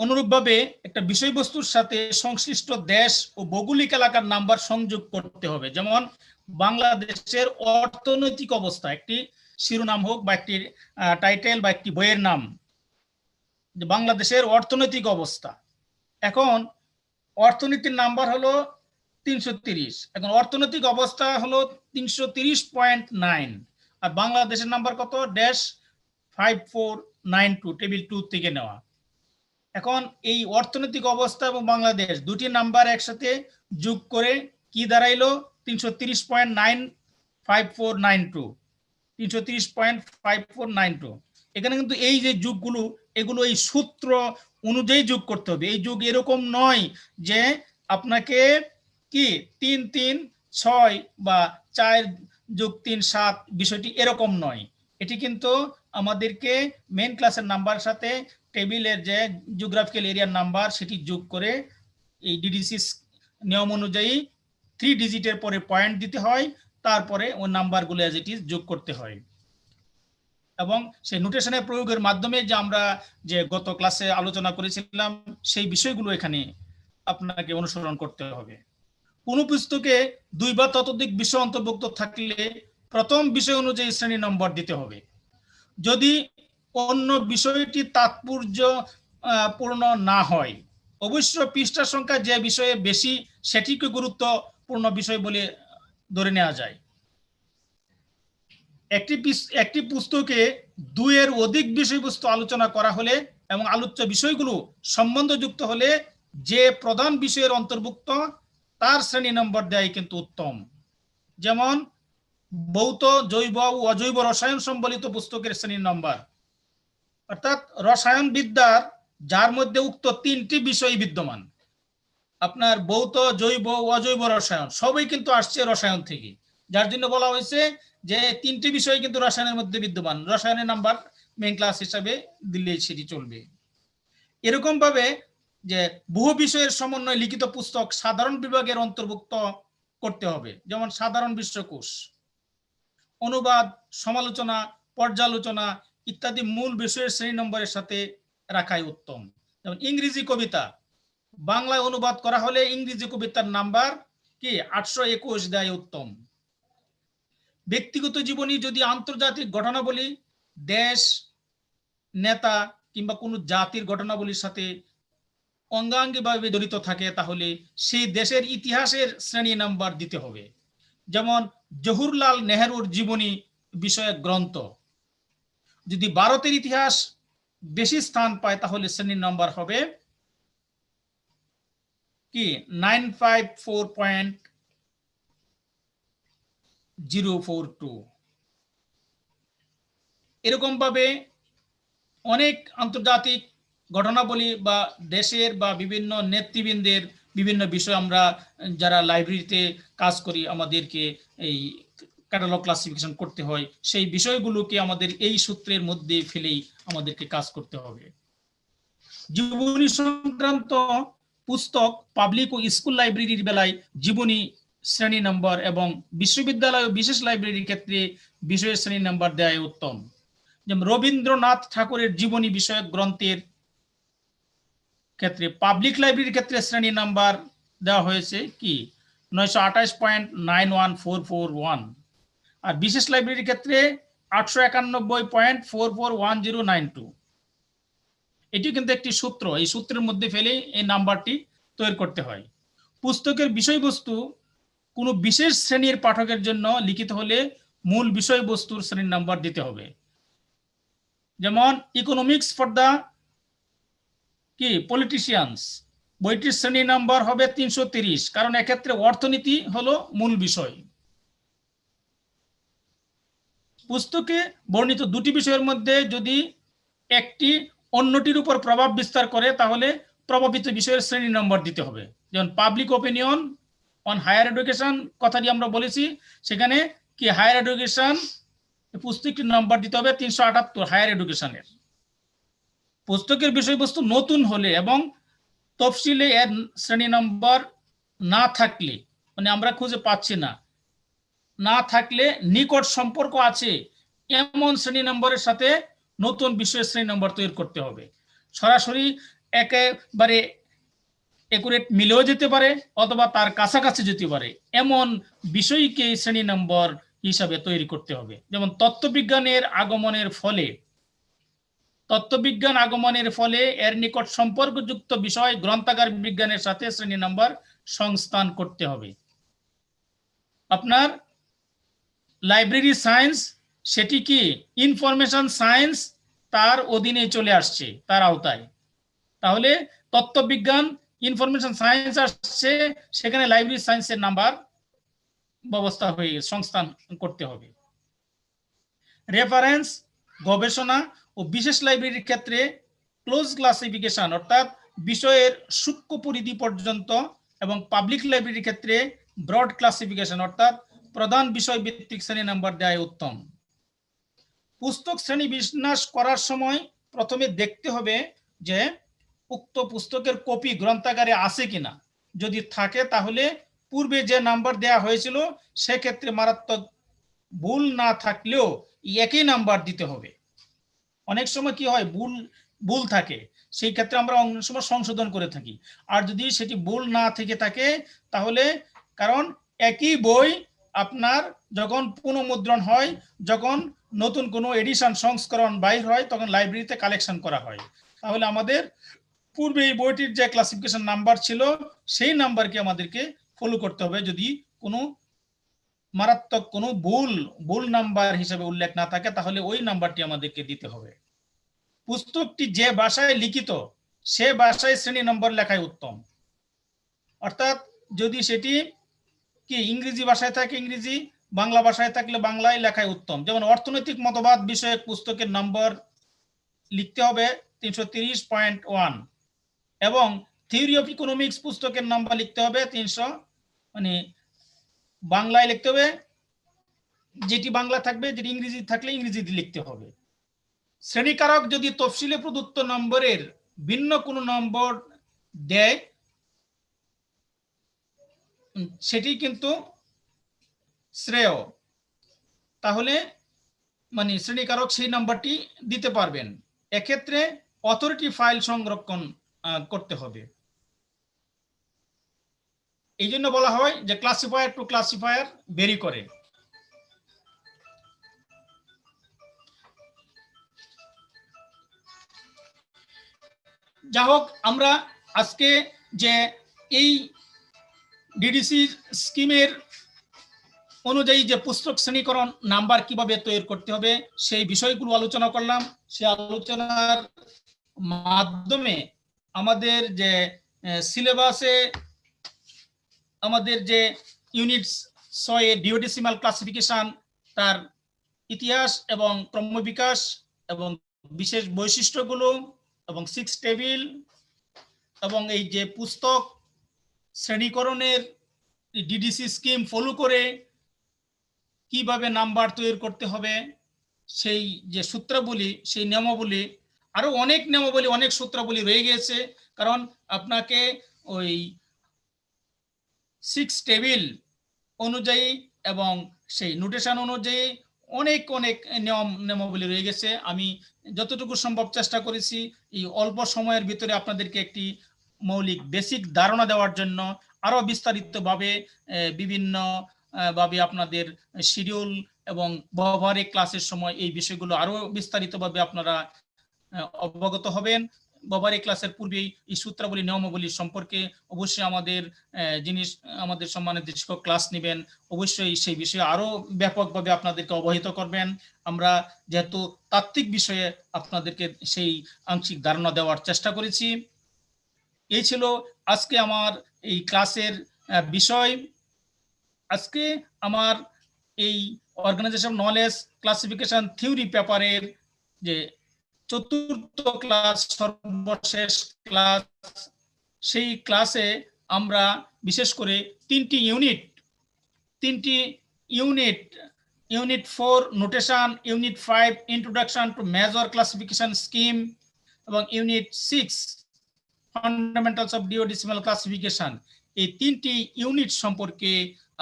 অনুরূপভাবে একটা বিষয়বস্তুর সাথে সংশ্লিষ্ট দেশ ও ভৌগোলিক এলাকার নাম্বার সংযোগ করতে হবে। যেমন বাংলাদেশের অর্থনৈতিক অবস্থা, একটি শিরোনাম হোক বা একটি টাইটেল বা একটি বইয়ের নাম, যে বাংলাদেশের অর্থনৈতিক অবস্থা। এখন অর্থনীতির নাম্বার হলো 330। এখন অর্থনৈতিক অবস্থা হলো 330.9, আর বাংলাদেশের নাম্বার কত -5492, টেবিল 2 থেকে নেওয়া। এখন এই অর্থনৈতিক অবস্থা এবং বাংলাদেশ দুটি নাম্বার একসাথে যোগ করে কি দাঁড়াইলো 330.95492, 330.5492। এখানে কিন্তু এই যে যোগগুলো এগুলো এই সূত্র অনুযায়ী যোগ করতে হবে। এই যোগ এরকম নয় যে আপনাকে কি 3 3 6 বা 4 যোগ 3 7 বিষয়টি এরকম নয়। এটি কিন্তু আমাদেরকে মেইন ক্লাসের নাম্বার সাথে টেবিলের যে জিওগ্রাফিক্যাল এরিয়ার নাম্বার সেটি যোগ করে এই ডিডিসি নিয়ম অনুযায়ী 3 ডিজিটের পরে পয়েন্ট দিতে হয়, তারপরে ওই নাম্বারগুলো অ্যাজ ইট ইজ যোগ করতে হয়। এবং সেই নোটেশনের প্রয়োগের মাধ্যমে যে আমরা যে গত ক্লাসে আলোচনা করেছিলাম সেই বিষয়গুলো এখানে আপনাকে অনুসরণ করতে হবে। কোন পুস্তকে 2 বা ততোধিক বিষয় অন্তর্ভুক্ত থাকলে প্রথম বিষয় অনুযায়ী শ্রেণী নম্বর দিতে হবে। যদি অন্য বিষয়টি তাৎপর্যপূর্ণ না হয়, অবশ্য পৃষ্ঠা সংখ্যা যে বিষয়ে বেশি সেটিকে গুরুত্বপূর্ণ বিষয় বলে ধরে নেওয়া যায়। একটি পুস্তকে 2 এর অধিক বিষয়বস্তু আলোচনা করা হলে এবং আলোচ্য বিষয়গুলো সম্বন্ধযুক্ত হলে যে প্রধান বিষয়ের অন্তর্ভুক্ত তার শ্রেণী নম্বর দেয় কিন্তু উত্তম। যেমন ভৌত, জৈব ও অজৈব রসায়ন সম্বলিত পুস্তকের শ্রেণী নম্বর, অর্থাৎ রসায়ন বিদ্যার যার মধ্যে উক্ত 3টি বিষয় বিদ্যমান, আপনার ভৌত, জৈব ও অজৈব রসায়ন সবই কিন্তু আসছে রসায়ন থেকে, যার জন্য বলা হয়েছে যে 3টি বিষয় কিন্তু রসায়নের মধ্যে বিদ্যমান। রসায়নের নাম্বার মেইন ক্লাস হিসাবে দিলে সেটি চলবে। এরকম ভাবে যে বহু বিষয়ের সমন্বয়ে লিখিত পুস্তক সাধারণ বিভাগের অন্তর্ভুক্ত করতে হবে, যেমন সাধারণ বিশ্বকোষ, অনুবাদ, সমালোচনা, পর্যালোচনা ইত্যাদি মূল বিষয়ের শ্রেণী নম্বরের সাথে রাখাই উত্তম। যেমন ইংরেজি কবিতা বাংলায় অনুবাদ করা হলে ইংরেজি কবিতার নাম্বার কি 821 দেয় উত্তম। ব্যক্তিগত জীবনী যদি আন্তর্জাতিক ঘটনাবলী, দেশ, নেতা কিংবা কোনো জাতির ঘটনাবলীর সাথে অঙ্গাঙ্গিভাবে জড়িত থাকে তাহলে সেই দেশের ইতিহাসের শ্রেণী নাম্বার দিতে হবে। যেমন জওহরলাল নেহরুর জীবনী বিষয়ক গ্রন্থ যদি ভারতের ইতিহাস বেশি স্থান পায় তাহলে শ্রেণী নাম্বার হবে কি 954.042। এরকম ভাবে অনেক আন্তর্জাতিক ঘটনাবলী বা দেশের বা বিভিন্ন নেতৃবৃন্দের বিভিন্ন বিষয় আমরা যারা লাইব্রেরিতে কাজ করি আমাদেরকে এই ক্যাটালগ ক্লাসিফিকেশন করতে হয়, সেই বিষয়গুলোকে আমাদের এই সূত্রের মধ্যে ফেলেই আমাদেরকে কাজ করতে হবে। জীবনী সংক্রান্ত পুস্তক পাবলিক ও স্কুল লাইব্রেরির বেলায় জীবনী শ্রেণী নম্বর এবং বিশ্ববিদ্যালয় ও বিশেষ লাইব্রেরির ক্ষেত্রে বিষয়ের শ্রেণী নম্বর দেয় উত্তম। যেমন রবীন্দ্রনাথ ঠাকুরের জীবনী বিষয়ক গ্রন্থের ক্ষেত্রে পাবলিক লাইব্রেরির ক্ষেত্রে শ্রেণী নাম্বার দেওয়া হয়েছে কি 928.91441, আর বিশেষ লাইব্রেরির ক্ষেত্রে 891.441092। এটি কিন্তু একটি সূত্র, এই সূত্রের মধ্যে ফেলে এই নাম্বারটি তৈরি করতে হয়। পুস্তকের বিষয়বস্তু কোনো বিশেষ শ্রেণীর পাঠকের জন্য লিখিত হলে মূল বিষয়বস্তুর শ্রেণীর নাম্বার দিতে হবে। যেমন ইকোনমিক্স ফর দা কি পলিটিশিয়ানস বইটির শ্রেণী নাম্বার হবে 330, কারণ এক্ষেত্রে অর্থনীতি হলো মূল বিষয়। পুস্তকে বর্ণিত দুটি বিষয়ের মধ্যে যদি একটি অন্যটির উপর প্রভাব বিস্তার করে তাহলে প্রভাবিত বিষয়ের শ্রেণী নম্বর দিতে হবে। যেমন public opinion on higher education কথাটি আমরা বলেছি, সেখানে কি হায়ার এডুকেশন পুস্তকটির নাম্বার দিতে হবে 378 হায়ার এডুকেশনের। পুস্তকের বিষয়বস্তু নতুন হলে এবং তফসিলে এর শ্রেণী নম্বর না থাকলে, মানে আমরা খুঁজে পাচ্ছি না থাকলে নিকট সম্পর্ক আছে এমন শ্রেণী নম্বরের সাথে নতুন বিষয়ের শ্রেণী নম্বর তৈরি করতে হবে। সরাসরি একেবারে একুরেট মিলেও যেতে পারে অথবা তার কাছাকাছি যেতে পারে এমন বিষয়কে শ্রেণী নম্বর হিসাবে তৈরি করতে হবে। যেমন তত্ত্ববিজ্ঞান আগমনের ফলে এর নিকট সম্পর্কযুক্ত বিষয় গ্রন্থাগার বিজ্ঞানের সাথে শ্রেণী নম্বর সংস্থান করতে হবে। আপনার লাইব্রেরি সায়েন্স সেটি কি ইনফরমেশন সায়েন্স তার অধীনে চলে আসছে, তার আওতায়। তাহলে তত্ত্ববিজ্ঞান ইনফরমেশন সায়েন্স আসছে, সেখানে লাইব্রেরি সায়েন্সের নাম্বার ব্যবস্থা হয়ে গেছে, সংস্থান করতে হবে। রেফারেন্স, গবেষণা ও বিশেষ লাইব্রেরির ক্ষেত্রে ক্লোজ ক্লাসিফিকেশন অর্থাৎ বিষয়ের সূক্ষ্ম পরিধি পর্যন্ত, এবং পাবলিক লাইব্রেরির ক্ষেত্রে ব্রড ক্লাসিফিকেশন অর্থাৎ প্রধান বিষয় ভিত্তিক শ্রেণী নাম্বার দেয় উত্তম। পুস্তক শ্রেণী বিন্যাস করার সময় প্রথমে দেখতে হবে যে উক্ত পুস্তকের কপি গ্রন্থাগারে আছে কিনা। যদি থাকে তাহলে পূর্বে যে নাম্বার দেয়া হয়েছিল সেক্ষেত্রে মারাত্মক ভুল না থাকলেও একই নাম্বার দিতে হবে। অনেক সময় কি হয়, ভুল থাকে, সেই ক্ষেত্রে আমরা অনেক সময় সংশোধন করে থাকি। আর যদি সেটি ভুল না থেকে থাকে তাহলে, কারণ একই বই আপনার যখন পুনঃমুদ্রণ হয়, যখন নতুন কোনো এডিশন সংস্করণ বাইর হয়, তখন লাইব্রেরিতে কালেকশন করা হয়। তাহলে আমাদের পূর্বে এই বইটির যে ক্লাসিফিকেশন নাম্বার ছিল সেই নাম্বারকে আমাদেরকে ফলো করতে হবে। যদি কোনো মারাত্মক কোনো ভুল নাম্বার হিসেবে উল্লেখ না থাকে তাহলে ওই নাম্বারটি আমাদেরকে দিতে হবে। পুস্তকটি যে ভাষায় লিখিত সে ভাষায় শ্রেণী নম্বর লেখাই উত্তম। অর্থাৎ যদি সেটি কি ইংরেজি ভাষায় থাকে ইংরেজি, বাংলা ভাষায় থাকলে বাংলায় লেখাই উত্তম। যেমন অর্থনৈতিক মতবাদ বিষয়ক পুস্তকের নম্বর লিখতে হবে 330.1 এবং থিওরি অফ ইকোনমিক্স পুস্তকের নাম্বার লিখতে হবে 300, মানে বাংলায় লিখতে হবে, যেটি বাংলা থাকবে, যেটি ইংরেজি থাকলে ইংরেজিতে লিখতে হবে। শ্রেণীকারক যদি তফসিলে প্রদত্ত নম্বরের ভিন্ন কোনো নম্বর দেয় সেটি কিন্তু শ্রেয়, তাহলে মানে শ্রেণীকারক সেই নাম্বারটি দিতে পারবেন। এক্ষেত্রে অথরিটি ফাইল সংরক্ষণ করতে হবে। এই জন্য বলা হয় যে ক্লাসিফায়ার টু ক্লাসিফায়ার ভেরি করে। যা হোক, আমরা আজকে যে এই ডিডিসি স্কিমের অনুযায়ী যে পুস্তক শ্রেণীকরণ নাম্বার কিভাবে তৈরি করতে হবে সেই বিষয়গুলো আলোচনা করলাম। সেই আলোচনার মাধ্যমে আমাদের যে সিলেবাসে আমাদের যে ইউনিট 6 ডিওডেসিমাল ক্লাসিফিকেশন, তার ইতিহাস এবং ক্রমবিকাশ এবং বিশেষ বৈশিষ্ট্যগুলো এবং 6 টেবিল এবং এই যে পুস্তক শ্রেণীকরণের ডিডিসি স্কিম ফলো করে কিভাবে নাম্বার তৈরি করতে হবে, সেই যে সূত্রাবলী, সেই নিয়মাবলী, আরো অনেক নিয়মাবলী, অনেক সূত্রাবলী রয়ে গেছে। কারণ আপনাকে ওই 6 টেবিল অনুযায়ী এবং সেই নোটেশন অনুযায়ী অনেক নিয়মাবলী রয়ে গেছে। আমি যতটুকু সম্ভব চেষ্টা করেছি এই অল্প সময়ের ভিতরে আপনাদেরকে একটি মৌলিক বেসিক ধারণা দেওয়ার জন্য। আরো বিস্তারিতভাবে বিভিন্ন ভাবে আপনাদের শিডিউল এবং ব্যবহারিক ক্লাসের সময় এই বিষয়গুলো আরো বিস্তারিতভাবে আপনারা অবগত হবেন। ব্যবহারিক ক্লাসের পূর্বেই এই সূত্রাবলী নিয়মাবলী সম্পর্কে অবশ্যই আমাদের সম্মানিত শিক্ষক ক্লাস নেবেন, অবশ্যই সেই বিষয়ে আরো ব্যাপকভাবে আপনাদেরকে অবহিত করবেন। আমরা যেহেতু তাত্ত্বিক বিষয়ে আপনাদেরকে সেই আংশিক ধারণা দেওয়ার চেষ্টা করেছি। এই ছিল আজকে আমার এই ক্লাসের বিষয়। আজকে আমার এই অর্গানাইজেশন নলেজ ক্লাসিফিকেশন থিওরি পেপারের যে চতুর্থ ক্লাস, সর্বশেষ ক্লাস, সেই ক্লাসে আমরা বিশেষ করে তিনটি unit, unit 4 notation, unit 5 introduction to major classification scheme এবং ইউনিট 6 ফান্ডামেন্টালস অফ ডিওডেসিমাল ক্লাসিফিকেশন, এই তিনটি ইউনিট সম্পর্কে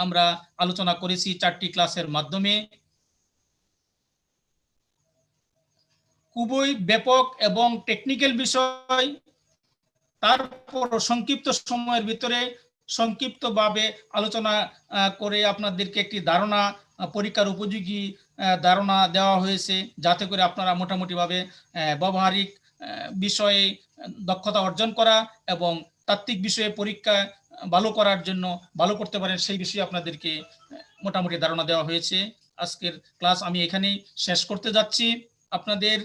আমরা আলোচনা করেছি 4টি ক্লাসের মাধ্যমে। খুবই ব্যাপক এবং টেকনিক্যাল বিষয়, তারপর সংক্ষিপ্ত সময়ের ভিতরে সংক্ষিপ্তভাবে আলোচনা করে আপনাদেরকে একটি ধারণা, পরীক্ষার উপযোগী ধারণা দেওয়া হয়েছে, যাতে করে আপনারা মোটামুটিভাবে ব্যবহারিক বিষয়ে দক্ষতা অর্জন করা এবং তাত্ত্বিক বিষয়ে পরীক্ষা ভালো করার জন্য ভালো করতে পারেন সেই বিষয়ে আপনাদেরকে মোটামুটি ধারণা দেওয়া হয়েছে। আজকের ক্লাস আমি এখানেই শেষ করতে যাচ্ছি। আপনাদের